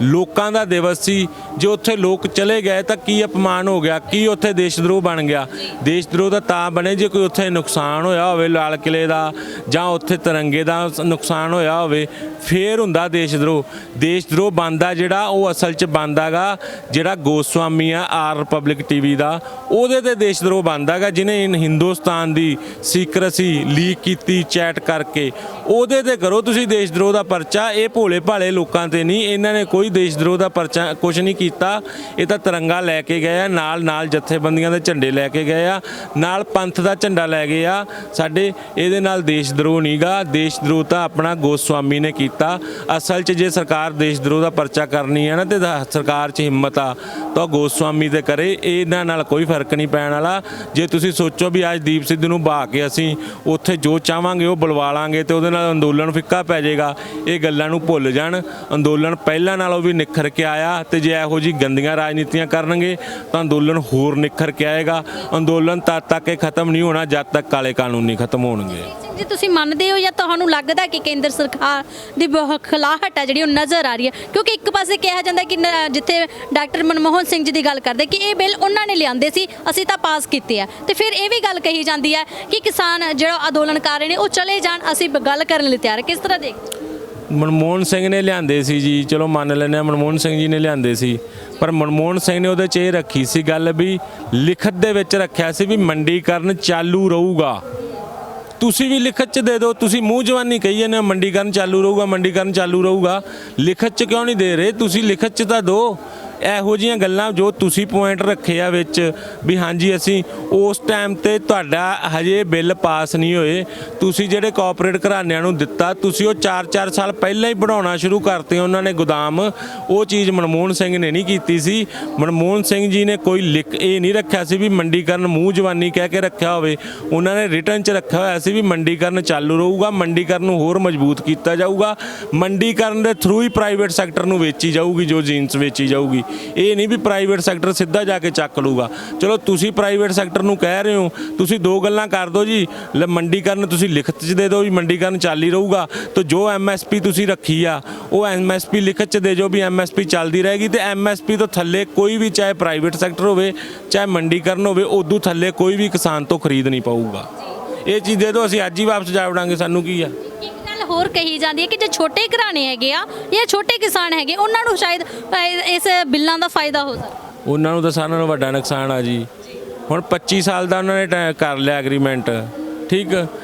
ਲੋਕਾਂ ਦਾ ਦਿਵਸ ਸੀ। ਜੇ ਉੱਥੇ ਲੋਕ ਚਲੇ ਗਏ ਤਾਂ ਕੀ ਅਪਮਾਨ ਹੋ ਗਿਆ, ਕੀ ਉੱਥੇ ਦੇਸ਼ ਦਰੋਹ ਬਣ ਗਿਆ। ਦੇਸ਼ ਦਰੋਹ ਦਾ ਤਾਂ ਬਣੇ ਜੇ ਕੋਈ ਉੱਥੇ ਨੁਕਸਾਨ ਹੋਇਆ ਹੋਵੇ ਲਾਲ ਕਿਲੇ ਦਾ ਜਾਂ ਉੱਥੇ ਤਿਰੰਗੇ ਦਾ ਨੁਕਸਾਨ ਹੋਇਆ ਹੋਵੇ, ਫੇਰ ਹੁੰਦਾ ਦੇਸ਼ ਦਰੋਹ। ਦੇਸ਼ ਦਰੋਹ ਬਣਦਾ ਜਿਹੜਾ ਉਹ ਅਸਲ 'ਚ ਬਣਦਾ ਗਾ ਜਿਹੜਾ ਗੋਸਵਾਮੀ ਆ ਆਰ ਰਿਪਬਲਿਕ ਟੀਵੀ ਦਾ, ਉਹਦੇ ਤੇ ਦੇਸ਼ ਦਰੋਹ ਬਣਦਾ ਗਾ ਜਿਹਨੇ ਹਿੰਦੁਸਤਾਨ ਦੀ ਸੀਕ੍ਰੇਸੀ ਲੀਕ ਕੀਤੀ ਚੈਟ ਕਰਕੇ, ਉਹਦੇ ਤੇ ਕਰੋ ਤੁਸੀਂ ਦੇਸ਼ ਦਰੋਹ ਦਾ ਪਰਚਾ। ਇਹ ਭੋਲੇ ਭਾਲੇ ਲੋਕਾਂ ਤੇ ਨਹੀਂ, ਇਹਨਾਂ ਨੇ ਕੋਈ ਦੇਸ਼ ਦਰੋਹ ਦਾ ਪਰਚਾ ਕੁਝ ਨਹੀਂ ਕੀਤਾ। ਇਹ ਤਾਂ ਤਿਰੰਗਾ ਲੈ ਕੇ ਗਏ ਆ, ਨਾਲ ਜਥੇਬੰਦੀਆਂ ਦੇ ਝੰਡੇ ਲੈ ਕੇ ਗਏ ਆ, ਨਾਲ ਪੰਥ ਦਾ ਝੰਡਾ ਲੈ ਗਏ ਆ ਸਾਡੇ। ਇਹਦੇ ਨਾਲ ਦੇਸ਼ ਦਰੋਹ ਨਹੀਂ ਗਾ, ਦੇਸ਼ ਦਰੋਹ ਤਾਂ ਆਪਣਾ ਗੋਸਵਾਮੀ ਨੇ ਕੀਤਾ। ਅਸਲ 'ਚ ਜੇ ਸਰਕਾਰ ਦੇਸ਼ ਦਰੋਹ ਦਾ ਪਰਚਾ ਕਰਨੀ ਹੈ ਨਾ ਤੇ ਸਰਕਾਰ 'ਚ ਹਿੰਮਤ ਆ ਤਾਂ ਗੋਸਵਾਮੀ ਤੇ ਕਰੇ, ਇਹਨਾਂ ਨਾਲ ਕੋਈ ਫਰਕ ਨਹੀਂ ਪੈਣ ਵਾਲਾ। ਜੇ ਤੁਸੀਂ ਸੋਚੋ ਵੀ ਅੱਜ ਦੀਪ ਸਿੱਧੂ ਨੂੰ ਬਹਾ ਕੇ ਅਸੀਂ ਉੱਥੇ ਜੋ ਚਾਹਾਂਗੇ ਉਹ ਬੁਲਵਾ ਲਾਂਗੇ ਤੇ ਉਹਦੇ ਨਾਲ ਅੰਦੋਲਨ ਫਿੱਕਾ ਪੈ ਜਾਏਗਾ, ਇਹ ਗੱਲਾਂ ਨੂੰ ਭੁੱਲ ਜਾਣ। ਅੰਦੋਲਨ ਪਹਿਲਾਂ ਨਾਲੋਂ ਵੀ ਨਿਖਰ ਕੇ ਆਇਆ ਤੇ ਜੇ ਇਹੋ ਜਿਹੀ ਗੰਦੀਆਂ ਰਾਜਨੀਤੀਆਂ ਕਰਨਗੇ ਤਾਂ ਅੰਦੋਲਨ ਹੋਰ ਨਿਖਰ ਕੇ ਆਏਗਾ। ਅੰਦੋਲਨ ਤਦ ਤੱਕ ਇਹ ਖਤਮ ਨਹੀਂ ਹੋਣਾ ਜਦ ਤੱਕ ਕਾਲੇ ਕਾਨੂੰਨ ਨਹੀਂ ਖਤਮ ਹੋਣਗੇ। ਜੀ ਤੁਸੀਂ ਮੰਨਦੇ ਹੋ ਜਾਂ ਤੁਹਾਨੂੰ ਲੱਗਦਾ ਕਿ ਕੇਂਦਰ ਸਰਕਾਰ ਦੀ ਬਖਲਾਹਟ ਹੈ ਜਿਹੜੀ ਉਹ ਨਜ਼ਰ ਆ ਰਹੀ ਹੈ? ਕਿਉਂਕਿ ਇੱਕ ਪਾਸੇ ਕਿਹਾ ਜਾਂਦਾ ਕਿ ਜਿੱਥੇ ਡਾਕਟਰ ਮਨਮੋਹਨ ਸਿੰਘ ਜੀ ਦੀ ਗੱਲ ਕਰਦੇ ਕਿ ਇਹ ਬਿੱਲ ਉਹਨਾਂ ਨੇ ਲਿਆਂਦੇ ਸੀ, ਅਸੀਂ ਤਾਂ ਪਾਸ ਕੀਤੇ ਆ, ਤੇ ਫਿਰ ਇਹ ਵੀ ਗੱਲ ਕਹੀ ਜਾਂਦੀ ਹੈ ਕਿ ਕਿਸਾਨ ਜਿਹੜਾ ਅੰਦੋਲਨ ਕਰ ਰਹੇ ਨੇ ਉਹ ਚਲੇ ਜਾਣ, ਅਸੀਂ ਗੱਲ ਕਰਨ ਲਈ ਤਿਆਰ। ਕਿਸ ਤਰ੍ਹਾਂ ਦੇਖਦੇ? ਮਨਮੋਹਨ ਸਿੰਘ ਨੇ ਲਿਆਂਦੇ ਸੀ ਜੀ, ਚਲੋ ਮੰਨ ਲੈਂਦੇ ਹਾਂ ਮਨਮੋਹਨ ਸਿੰਘ ਜੀ ਨੇ ਲਿਆਂਦੇ ਸੀ, ਪਰ ਮਨਮੋਹਨ ਸਿੰਘ ਨੇ ਉਹਦੇ 'ਚ ਇਹ ਰੱਖੀ ਸੀ ਗੱਲ ਵੀ ਲਿਖਤ ਦੇ ਵਿੱਚ ਰੱਖਿਆ ਸੀ ਵੀ ਮੰਡੀਕਰਨ ਚਾਲੂ ਰਹੂਗਾ। ਤੁਸੀਂ ਵੀ ਲਿਖਤ 'ਚ ਦੇ ਦਿਓ, ਤੁਸੀਂ ਮੂੰਹ ਜਵਾਨੀ ਕਹੀ ਜਾਂਦੇ ਹੋ ਮੰਡੀਕਰਨ ਚਾਲੂ ਰਹੂਗਾ, ਮੰਡੀਕਰਨ ਚਾਲੂ ਰਹੂਗਾ, ਲਿਖਤ 'ਚ ਕਿਉਂ ਨਹੀਂ ਦੇ ਰਹੇ? ਤੁਸੀਂ ਲਿਖਤ 'ਚ ਤਾਂ ਦਿਓ। ਇਹੋ ਜਿਹੀਆਂ ਗੱਲਾਂ ਜੋ ਤੁਸੀਂ ਪੁਆਇੰਟ ਰੱਖੇ ਆ ਵਿੱਚ ਵੀ ਹਾਂਜੀ ਅਸੀਂ ਉਸ ਟਾਈਮ ਤੇ ਤੁਹਾਡਾ ਹਜੇ ਬਿੱਲ ਪਾਸ ਨਹੀਂ ਹੋਏ, ਤੁਸੀਂ ਜਿਹੜੇ ਕੋਆਪਰੇਟ ਘਰਾਣਿਆਂ ਨੂੰ ਦਿੱਤਾ ਤੁਸੀਂ ਉਹ 4-4 ਸਾਲ ਪਹਿਲਾਂ ਹੀ ਬਣਾਉਣਾ ਸ਼ੁਰੂ ਕਰਤੇ ਉਹਨਾਂ ਨੇ ਗੋਦਾਮ। ਉਹ ਚੀਜ਼ ਮਨਮੋਹਨ ਸਿੰਘ ਨੇ ਨਹੀਂ ਕੀਤੀ ਸੀ। ਮਨਮੋਹਨ ਸਿੰਘ ਜੀ ਨੇ ਕੋਈ ਇਹ ਨਹੀਂ ਰੱਖਿਆ ਸੀ ਵੀ ਮੰਡੀਕਰਨ ਮੂੰਹ ਜਵਾਨੀ ਕਹਿ ਕੇ ਰੱਖਿਆ ਹੋਵੇ, ਉਹਨਾਂ ਨੇ ਰਿਟਰਨ 'ਚ ਰੱਖਿਆ ਹੋਇਆ ਸੀ ਵੀ ਮੰਡੀਕਰਨ ਚਾਲੂ ਰਹੂਗਾ, ਮੰਡੀਕਰਨ ਨੂੰ ਹੋਰ ਮਜ਼ਬੂਤ ਕੀਤਾ ਜਾਊਗਾ, ਮੰਡੀਕਰਨ ਦੇ ਥਰੂ ਹੀ ਪ੍ਰਾਈਵੇਟ ਸੈਕਟਰ ਨੂੰ ਵੇਚੀ ਜਾਊਗੀ ਜੋ ਜੀਨਸ ਵੇਚੀ ਜਾਊਗੀ। ਇਹ ਨਹੀਂ ਵੀ ਪ੍ਰਾਈਵੇਟ ਸੈਕਟਰ ਸਿੱਧਾ ਜਾ ਕੇ ਚੱਕ ਲੂਗਾ। ਚਲੋ ਤੁਸੀਂ ਪ੍ਰਾਈਵੇਟ ਸੈਕਟਰ ਨੂੰ ਕਹਿ ਰਹੇ ਹੋ, ਤੁਸੀਂ ਦੋ ਗੱਲਾਂ ਕਰ ਦਿਓ ਜੀ, ਮੰਡੀਕਰਨ ਤੁਸੀਂ ਲਿਖਤ 'ਚ ਦੇ ਦਿਓ ਵੀ ਮੰਡੀਕਰਨ ਚੱਲ ਹੀ ਰਹੂਗਾ, ਤੇ ਜੋ MSP ਤੁਸੀਂ ਰੱਖੀ ਆ ਉਹ MSP ਲਿਖਤ 'ਚ ਦੇ ਜੋ ਵੀ MSP ਚੱਲਦੀ ਰਹੇਗੀ, ਤੇ MSP ਤੋਂ ਥੱਲੇ ਕੋਈ ਵੀ ਚਾਹੇ ਪ੍ਰਾਈਵੇਟ ਸੈਕਟਰ ਹੋਵੇ ਚਾਹੇ ਮੰਡੀਕਰਨ ਹੋਵੇ ਉਦੋਂ ਥੱਲੇ ਕੋਈ ਵੀ ਕਿਸਾਨ ਤੋਂ ਖਰੀਦ ਨਹੀਂ ਪਾਊਗਾ। ਇਹ ਚੀਜ਼ ਦੇ ਦਿਓ, ਅਸੀਂ ਅੱਜ ਹੀ ਵਾਪਸ ਜਾ ਵੜਾਂਗੇ, ਸਾਨੂੰ ਕੀ ਆ। ਹੋਰ ਕਹੀ ਜਾਂਦੀ ਹੈ ਕਿ ਜੇ ਛੋਟੇ ਘਰਾਣੇ ਹੈਗੇ ਆ ਜਾਂ ਛੋਟੇ ਕਿਸਾਨ ਹੈਗੇ ਉਹਨਾਂ ਨੂੰ ਸ਼ਾਇਦ ਇਸ ਬਿੱਲਾਂ ਦਾ ਫਾਇਦਾ ਹੋ ਸਕਦਾ। ਉਹਨਾਂ ਨੂੰ ਤਾਂ ਸਾਰਿਆਂ ਨਾਲੋਂ ਵੱਡਾ ਨੁਕਸਾਨ ਆ ਜੀ। ਹੁਣ 25 ਸਾਲ ਦਾ ਉਹਨਾਂ ਨੇ ਕਰ ਲਿਆ ਐਗਰੀਮੈਂਟ, ਠੀਕ,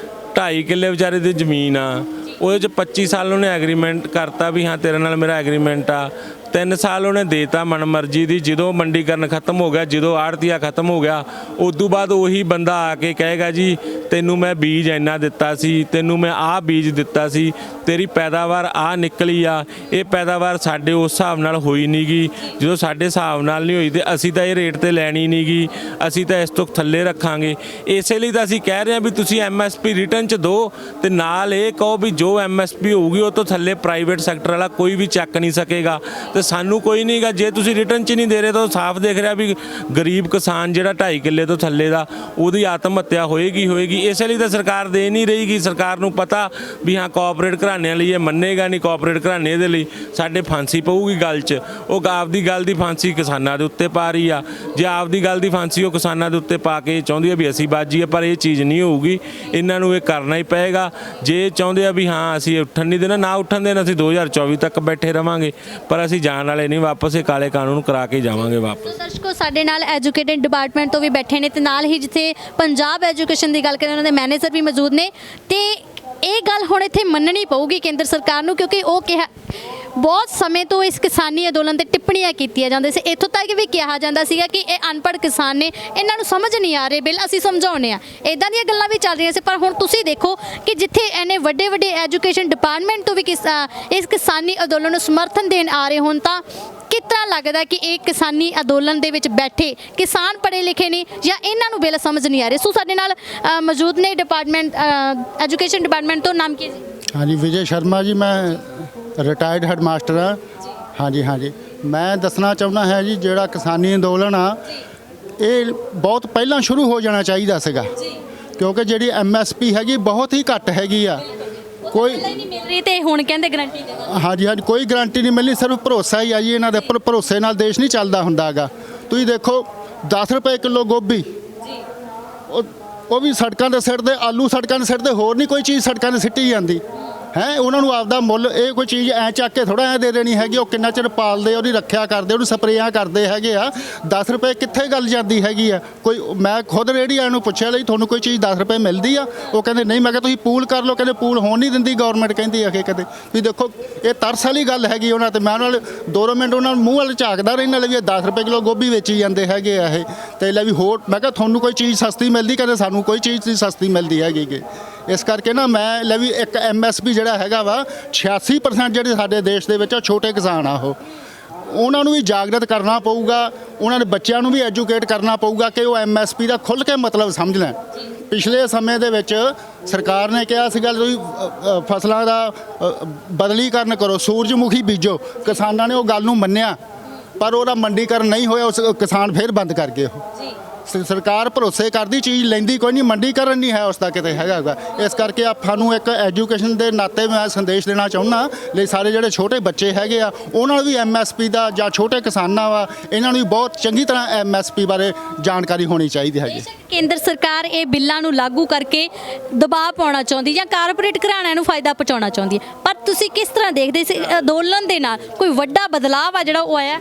2.5 ਕਿੱਲੇ ਵਿਚਾਰੇ ਦੀ ਜ਼ਮੀਨ ਆ, ਉਹਦੇ 'ਚ 25 ਸਾਲ ਉਹਨੇ ਐਗਰੀਮੈਂਟ ਕਰਤਾ ਵੀ ਹਾਂ ਤੇਰੇ ਨਾਲ ਮੇਰਾ ਐਗਰੀਮੈਂਟ ਆ, 3 ਸਾਲ ਉਹਨੇ ਦੇਤਾ ਮਨਮਰਜ਼ੀ ਦੀ। ਜਦੋਂ ਮੰਡੀਕਰਨ ਖਤਮ ਹੋ ਗਿਆ, ਜਦੋਂ ਆੜਤੀਆ ਖਤਮ ਹੋ ਗਿਆ, ਉਦੋਂ ਬਾਅਦ ਉਹੀ ਬੰਦਾ ਆ ਕੇ ਕਹੇਗਾ ਜੀ ਤੈਨੂੰ ਮੈਂ ਬੀਜ ਇੰਨਾ ਦਿੱਤਾ ਸੀ, ਤੈਨੂੰ ਮੈਂ ਆਹ ਬੀਜ ਦਿੱਤਾ ਸੀ, ਤੇਰੀ ਪੈਦਾਵਾਰ ਆ ਨਿਕਲੀ ਆ, ਇਹ ਪੈਦਾਵਾਰ ਸਾਡੇ ਉਸ ਹਿਸਾਬ ਨਾਲ ਹੋਈ ਨਹੀਂ ਗੀ। ਜਦੋਂ ਸਾਡੇ ਹਿਸਾਬ ਨਾਲ ਨਹੀਂ ਹੋਈ ਤੇ ਅਸੀਂ ਤਾਂ ਇਹ ਰੇਟ ਤੇ ਲੈਣੀ ਨਹੀਂ ਗੀ, ਅਸੀਂ ਤਾਂ ਇਸ ਤੋਂ ਥੱਲੇ ਰੱਖਾਂਗੇ। ਇਸੇ ਲਈ ਤਾਂ ਅਸੀਂ ਕਹਿ ਰਹੇ ਹਾਂ ਵੀ ਤੁਸੀਂ MSP ਰਿਟਰਨ 'ਚ ਦਿਓ ਤੇ ਨਾਲ ਇਹ ਕਹੋ ਵੀ ਜੋ MSP ਹੋਊਗੀ ਉਹ ਤੋਂ ਥੱਲੇ ਪ੍ਰਾਈਵੇਟ ਸੈਕਟਰ ਵਾਲਾ ਕੋਈ ਵੀ ਚੱਕ ਨਹੀਂ ਸਕੇਗਾ। ਤੇ ਸਾਨੂੰ ਕੋਈ ਨਹੀਂਗਾ, ਜੇ ਤੁਸੀਂ ਰਿਟਰਨ 'ਚ ਨਹੀਂ ਦੇ ਰਹੇ ਤਾਂ ਸਾਫ਼ ਦੇਖ ਰਿਹਾ ਵੀ ਗਰੀਬ ਕਿਸਾਨ ਜਿਹੜਾ 2.5 ਕਿੱਲੇ ਤੋਂ ਥੱਲੇ ਦਾ ਉਹਦੀ ਆਤਮ ਹੱਤਿਆ ਹੋਏਗੀ। ਇਸੇ ਲਈ ਤਾਂ ਸਰਕਾਰ ਦੇ ਨਹੀਂ ਰਹੀਗੀ। ਸਰਕਾਰ ਨੂੰ ਪਤਾ ਵੀ ਹਾਂ ਕੋਆਪਰੇਟ ਘਰਾਣਿਆਂ ਲਈ ਇਹ ਮੰਨੇਗਾ ਨਹੀਂ, ਕੋਆਪਰੇਟ ਘਰਾਣੇ ਦੇ ਲਈ ਸਾਡੇ ਫਾਂਸੀ ਪਊਗੀ ਗੱਲ 'ਚ। ਉਹ ਆਪਦੀ ਗੱਲ ਦੀ ਫਾਂਸੀ ਕਿਸਾਨਾਂ ਦੇ ਉੱਤੇ ਪਾ ਰਹੀ ਆ। ਜੇ ਆਪਦੀ ਗੱਲ ਦੀ ਫਾਂਸੀ ਉਹ ਕਿਸਾਨਾਂ ਦੇ ਉੱਤੇ ਪਾ ਕੇ ਚਾਹੁੰਦੀ ਆ ਵੀ ਅਸੀਂ ਬਾਜੀ ਆ, ਪਰ ਇਹ ਚੀਜ਼ ਨਹੀਂ ਹੋਊਗੀ। ਇਹਨਾਂ ਨੂੰ ਇਹ ਕਰਨਾ ਹੀ ਪਏਗਾ। ਜੇ ਚਾਹੁੰਦੇ ਆ ਵੀ ਹਾਂ ਅਸੀਂ ਉੱਠਣ ਨਹੀਂ ਦੇਣਾ, ਨਾ ਉੱਠਣ ਦੇਣਾ, ਅਸੀਂ 2024 ਤੱਕ ਬੈਠੇ ਰਵਾਂਗੇ, ਪਰ ਅਸੀਂ ਜਾਣ ਵਾਲੇ ਨਹੀਂ, ਵਾਪਸ ਇਹ ਕਾਲੇ ਕਾਨੂੰਨ ਕਰਾ ਕੇ ਜਾਵਾਂਗੇ ਵਾਪਸ। ਦਰਸ਼ਕੋ ਸਾਡੇ ਨਾਲ ਐਜੂਕੇਟਡ ਡਿਪਾਰਟਮੈਂਟ ਤੋਂ ਵੀ ਬੈਠੇ ਨੇ ਤੇ ਨਾਲ ਹੀ ਜਿੱਥੇ ਪੰਜਾਬ ਐਜੂਕੇਸ਼ਨ ਦੀ ਗੱਲ ਕरें ਉਹਨਾਂ ਦੇ ਮੈਨੇਜਰ ਵੀ ਮੌਜੂਦ ਨੇ, ਤੇ ਇਹ ਗੱਲ ਹੁਣ ਇੱਥੇ ਮੰਨਣੀ ਪਊਗੀ ਕੇਂਦਰ ਸਰਕਾਰ ਨੂੰ, ਕਿਉਂਕਿ ਉਹ ਕਿਹਾ ਬਹੁਤ ਸਮੇਂ ਤੋਂ ਇਸ ਕਿਸਾਨੀ ਅੰਦੋਲਨ ਤੇ ਟਿੱਪਣੀਆਂ ਕੀਤੀਆਂ ਜਾਂਦੀਆਂ ਸੀ। ਇੱਥੋਂ ਤੱਕ ਵੀ ਕਿਹਾ ਜਾਂਦਾ ਸੀਗਾ ਕਿ ਇਹ ਅਨਪੜ੍ਹ ਕਿਸਾਨ ਨੇ, ਇਹਨਾਂ ਨੂੰ ਸਮਝ ਨਹੀਂ ਆ ਰਹੇ ਬਿੱਲ, ਅਸੀਂ ਸਮਝਾਉਣੇ ਆ, ਇੱਦਾਂ ਦੀਆਂ ਗੱਲਾਂ ਵੀ ਚੱਲ ਰਹੀਆਂ ਸੀ। ਪਰ ਹੁਣ ਤੁਸੀਂ ਦੇਖੋ ਕਿ ਜਿੱਥੇ ਇਹਨੇ ਵੱਡੇ ਐਜੂਕੇਸ਼ਨ ਡਿਪਾਰਟਮੈਂਟ ਤੋਂ ਵੀ ਇਸ ਕਿਸਾਨੀ ਅੰਦੋਲਨ ਨੂੰ ਸਮਰਥਨ ਦੇਣ ਆ ਰਹੇ ਹੋਣ, ਤਾਂ ਕਿਸ ਤਰ੍ਹਾਂ ਲੱਗਦਾ ਕਿ ਇਹ ਕਿਸਾਨੀ ਅੰਦੋਲਨ ਦੇ ਵਿੱਚ ਬੈਠੇ ਕਿਸਾਨ ਪੜ੍ਹੇ ਲਿਖੇ ਨੇ ਜਾਂ ਇਹਨਾਂ ਨੂੰ ਬਿੱਲ ਸਮਝ ਨਹੀਂ ਆ ਰਹੇ। ਸੋ ਸਾਡੇ ਨਾਲ ਮੌਜੂਦ ਨੇ ਡਿਪਾਰਟਮੈਂਟ ਐਜੂਕੇਸ਼ਨ ਡਿਪਾਰਟਮੈਂਟ ਤੋਂ, ਨਾਮ ਕੀ ਜੀ? ਹਾਂਜੀ, ਵਿਜੇ ਸ਼ਰਮਾ ਜੀ, ਮੈਂ ਰਿਟਾਇਰਡ ਹੈਡ ਮਾਸਟਰ ਹਾਂ। ਹਾਂਜੀ, ਮੈਂ ਦੱਸਣਾ ਚਾਹੁੰਦਾ ਹੈ ਜੀ, ਜਿਹੜਾ ਕਿਸਾਨੀ ਅੰਦੋਲਨ ਆ ਇਹ ਬਹੁਤ ਪਹਿਲਾਂ ਸ਼ੁਰੂ ਹੋ ਜਾਣਾ ਚਾਹੀਦਾ ਸੀਗਾ, ਕਿਉਂਕਿ ਜਿਹੜੀ MSP ਹੈਗੀ ਬਹੁਤ ਹੀ ਘੱਟ ਹੈਗੀ ਆ। ਕੋਈ ਨਹੀਂ ਮਿਲ ਰਹੀ ਤੇ ਹੁਣ ਕਹਿੰਦੇ ਗਾਰੰਟੀ ਦੇਵਾਂਗੇ। ਹਾਂਜੀ ਹਾਂਜੀ, ਕੋਈ ਗਾਰੰਟੀ ਨਹੀਂ ਮਿਲਣੀ, ਸਿਰਫ ਭਰੋਸਾ ਹੀ ਆ ਜੀ ਇਹਨਾਂ ਦੇ ਉੱਪਰ। ਭਰੋਸੇ ਨਾਲ ਦੇਸ਼ ਨਹੀਂ ਚੱਲਦਾ ਹੁੰਦਾ ਹੈਗਾ। ਤੁਸੀਂ ਦੇਖੋ 10 ਰੁਪਏ ਕਿਲੋ ਗੋਭੀ, ਉਹ ਵੀ ਸੜਕਾਂ ਦੇ ਸਿੱਟਦੇ, ਆਲੂ ਸੜਕਾਂ ਦੇ ਸਿੱਟਦੇ, ਹੋਰ ਨਹੀਂ ਕੋਈ ਚੀਜ਼ ਸੜਕਾਂ 'ਤੇ ਸਿੱਟੀ ਜਾਂਦੀ ਹੈ। ਉਹਨਾਂ ਨੂੰ ਆਪਦਾ ਮੁੱਲ, ਇਹ ਕੋਈ ਚੀਜ਼ ਐ ਚੱਕ ਕੇ ਥੋੜਾ ਐ ਦੇ ਦੇਣੀ ਹੈਗੀ। ਉਹ ਕਿੰਨਾ ਚਿਰ ਪਾਲਦੇ, ਉਹਦੀ ਰੱਖਿਆ ਕਰਦੇ, ਉਹਨੂੰ ਸਪਰੇਆਂ ਕਰਦੇ ਹੈਗੇ ਆ। 10 ਰੁਪਏ ਕਿੱਥੇ ਗੱਲ ਜਾਂਦੀ ਹੈਗੀ ਆ। ਕੋਈ ਮੈਂ ਖੁਦ ਰੇਹੜੀ ਵਾਲਿਆਂ ਨੂੰ ਪੁੱਛਿਆ ਲਈ ਤੁਹਾਨੂੰ ਕੋਈ ਚੀਜ਼ 10 ਰੁਪਏ ਮਿਲਦੀ ਆ? ਉਹ ਕਹਿੰਦੇ ਨਹੀਂ। ਮੈਂ ਕਿਹਾ ਤੁਸੀਂ ਪੂਲ ਕਰ ਲਓ, ਕਹਿੰਦੇ ਪੂਲ ਹੋਣ ਨਹੀਂ ਦਿੰਦੀ ਗਵਰਨਮੈਂਟ, ਕਹਿੰਦੀ ਆ ਕਿ ਕਦੇ। ਤੁਸੀਂ ਦੇਖੋ ਇਹ ਤਰਸ ਵਾਲੀ ਗੱਲ ਹੈਗੀ ਉਹਨਾਂ ਤੇ। ਮੈਂ ਉਹਨਾਂ ਨਾਲ 2 ਮਿੰਟ ਉਹਨਾਂ ਨੂੰ ਮੂੰਹ ਵੱਲ ਝਾਕਦਾ ਰਹਿਣਾ ਲਈ, ਇਹ 10 ਰੁਪਏ ਕਿਲੋ ਗੋਭੀ ਵੇਚੀ ਜਾਂਦੇ ਹੈਗੇ ਆ ਇਹ। ਤੇ ਲੈ ਵੀ ਹੋਰ, ਮੈਂ ਕਿਹਾ ਤੁਹਾਨੂੰ ਕੋਈ ਚੀਜ਼ ਸਸਤੀ ਮਿਲਦੀ? ਕਹਿੰਦੇ ਸਾਨੂੰ ਕੋਈ ਚੀਜ਼ ਨਹੀਂ ਸਸਤੀ ਮਿਲਦੀ ਹੈਗੀ ਗੇ। ਇਸ ਕਰਕੇ ਨਾ ਮੈਂ ਲੈ ਵੀ ਇੱਕ MSP ਜਿਹੜਾ ਹੈਗਾ ਵਾ 86% ਜਿਹੜੇ ਸਾਡੇ ਦੇਸ਼ ਦੇ ਵਿੱਚ ਆ ਛੋਟੇ ਕਿਸਾਨ ਆ, ਉਹਨਾਂ ਨੂੰ ਵੀ ਜਾਗਰਤ ਕਰਨਾ ਪਊਗਾ। ਉਹਨਾਂ ਦੇ ਬੱਚਿਆਂ ਨੂੰ ਵੀ ਐਜੂਕੇਟ ਕਰਨਾ ਪਊਗਾ ਕਿ ਉਹ MSP ਦਾ ਖੁੱਲ੍ਹ ਕੇ ਮਤਲਬ ਸਮਝ ਲੈਣ। ਪਿਛਲੇ ਸਮੇਂ ਦੇ ਵਿੱਚ ਸਰਕਾਰ ਨੇ ਕਿਹਾ ਸੀਗਾ ਤੁਸੀਂ ਫਸਲਾਂ ਦਾ ਬਦਲੀਕਰਨ ਕਰੋ, ਸੂਰਜਮੁਖੀ ਬੀਜੋ। ਕਿਸਾਨਾਂ ਨੇ ਉਹ ਗੱਲ ਨੂੰ ਮੰਨਿਆ, ਪਰ ਉਹਦਾ ਮੰਡੀਕਰਨ ਨਹੀਂ ਹੋਇਆ। ਉਸ ਕਿਸਾਨ ਫਿਰ ਬੰਦ ਕਰ ਗਏ ਉਹ। ਸਰਕਾਰ ਭਰੋਸੇ ਕਰਦੀ, ਚੀਜ਼ ਲੈਂਦੀ ਕੋਈ ਨਹੀਂ, ਮੰਡੀਕਰਨ ਨਹੀਂ ਹੈ ਉਸ ਦਾ ਕਿਤੇ ਹੈਗਾ। ਇਸ ਕਰਕੇ ਆਪਾਂ ਨੂੰ ਇੱਕ ਐਜੂਕੇਸ਼ਨ ਦੇ ਨਾਤੇ ਮੈਂ ਸੰਦੇਸ਼ ਦੇਣਾ ਚਾਹੁੰਦਾ ਲਈ ਸਾਰੇ ਜਿਹੜੇ ਛੋਟੇ ਬੱਚੇ ਹੈਗੇ ਆ ਉਹਨਾਂ ਨੂੰ ਵੀ MSP ਦਾ, ਜਾਂ ਛੋਟੇ ਕਿਸਾਨਾਂ ਵਾ ਇਹਨਾਂ ਨੂੰ ਵੀ ਬਹੁਤ ਚੰਗੀ ਤਰ੍ਹਾਂ MSP ਬਾਰੇ ਜਾਣਕਾਰੀ ਹੋਣੀ ਚਾਹੀਦੀ ਹੈਗੀ। ਕੇਂਦਰ ਸਰਕਾਰ ਇਹ ਬਿੱਲਾਂ ਨੂੰ ਲਾਗੂ ਕਰਕੇ ਦਬਾਅ ਪਾਉਣਾ ਚਾਹੁੰਦੀ ਜਾਂ ਕਾਰਪੋਰੇਟ ਘਰਾਣਿਆਂ ਨੂੰ ਫਾਇਦਾ ਪਹੁੰਚਾਉਣਾ ਚਾਹੁੰਦੀ ਹੈ, ਪਰ ਤੁਸੀਂ ਕਿਸ ਤਰ੍ਹਾਂ ਦੇਖਦੇ ਸੀ ਅੰਦੋਲਨ ਦੇ ਨਾਲ ਕੋਈ ਵੱਡਾ ਬਦਲਾਅ ਆ ਜਿਹੜਾ ਉਹ ਆਇਆ?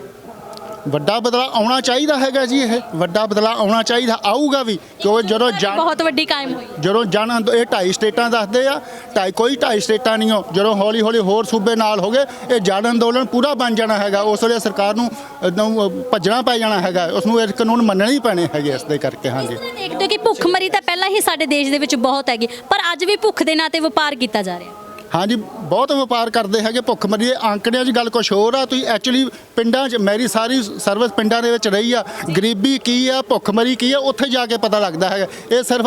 ਵੱਡਾ ਬਦਲਾਅ ਆਉਣਾ ਚਾਹੀਦਾ ਹੈਗਾ ਜੀ। ਇਹ ਵੱਡਾ ਬਦਲਾਅ ਆਉਣਾ ਚਾਹੀਦਾ, ਆਊਗਾ ਵੀ। ਕਿਉਂਕਿ ਜਦੋਂ ਬਹੁਤ ਵੱਡੀ ਕਾਇਮ ਹੋਈ, ਜਦੋਂ ਇਹ 2.5 ਸਟੇਟਾਂ ਦੱਸਦੇ ਆ, ਕੋਈ 2.5 ਸਟੇਟਾਂ ਨਹੀਂ ਹੋ। ਜਦੋਂ ਹੌਲੀ ਹੌਲੀ ਹੋਰ ਸੂਬੇ ਨਾਲ ਹੋ ਗਏ, ਇਹ ਜਨ ਅੰਦੋਲਨ ਪੂਰਾ ਬਣ ਜਾਣਾ ਹੈਗਾ। ਉਸ ਵੇਲੇ ਸਰਕਾਰ ਨੂੰ ਭੱਜਣਾ ਪੈ ਜਾਣਾ ਹੈਗਾ, ਉਸ ਨੂੰ ਇਹ ਕਾਨੂੰਨ ਮੰਨਣੇ ਹੀ ਪੈਣੇ ਹੈਗੇ। ਇਸ ਦੇ ਕਰਕੇ ਹਾਂਜੀ ਦੇਖਦੇ ਹੋ ਕਿ ਭੁੱਖਮਰੀ ਤਾਂ ਪਹਿਲਾਂ ਹੀ ਸਾਡੇ ਦੇਸ਼ ਦੇ ਵਿੱਚ ਬਹੁਤ ਹੈਗੀ, ਪਰ ਅੱਜ ਵੀ ਭੁੱਖ ਦੇ ਨਾਂ ਤੇ ਵਪਾਰ ਕੀਤਾ ਜਾ ਰਿਹਾ। ਹਾਂਜੀ, ਬਹੁਤ ਵਪਾਰ ਕਰਦੇ ਹੈਗੇ ਭੁੱਖਮਰੀ। ਅੰਕੜਿਆਂ 'ਚ ਗੱਲ ਕੁਛ ਹੋਰ ਆ। ਤੁਸੀਂ ਐਕਚੁਅਲੀ ਪਿੰਡਾਂ 'ਚ, ਮੇਰੀ ਸਾਰੀ ਸਰਵਿਸ ਪਿੰਡਾਂ ਦੇ ਵਿੱਚ ਰਹੀ ਆ। ਗਰੀਬੀ ਕੀ ਆ, ਭੁੱਖਮਰੀ ਕੀ ਆ, ਉੱਥੇ ਜਾ ਕੇ ਪਤਾ ਲੱਗਦਾ ਹੈਗਾ। ਇਹ ਸਿਰਫ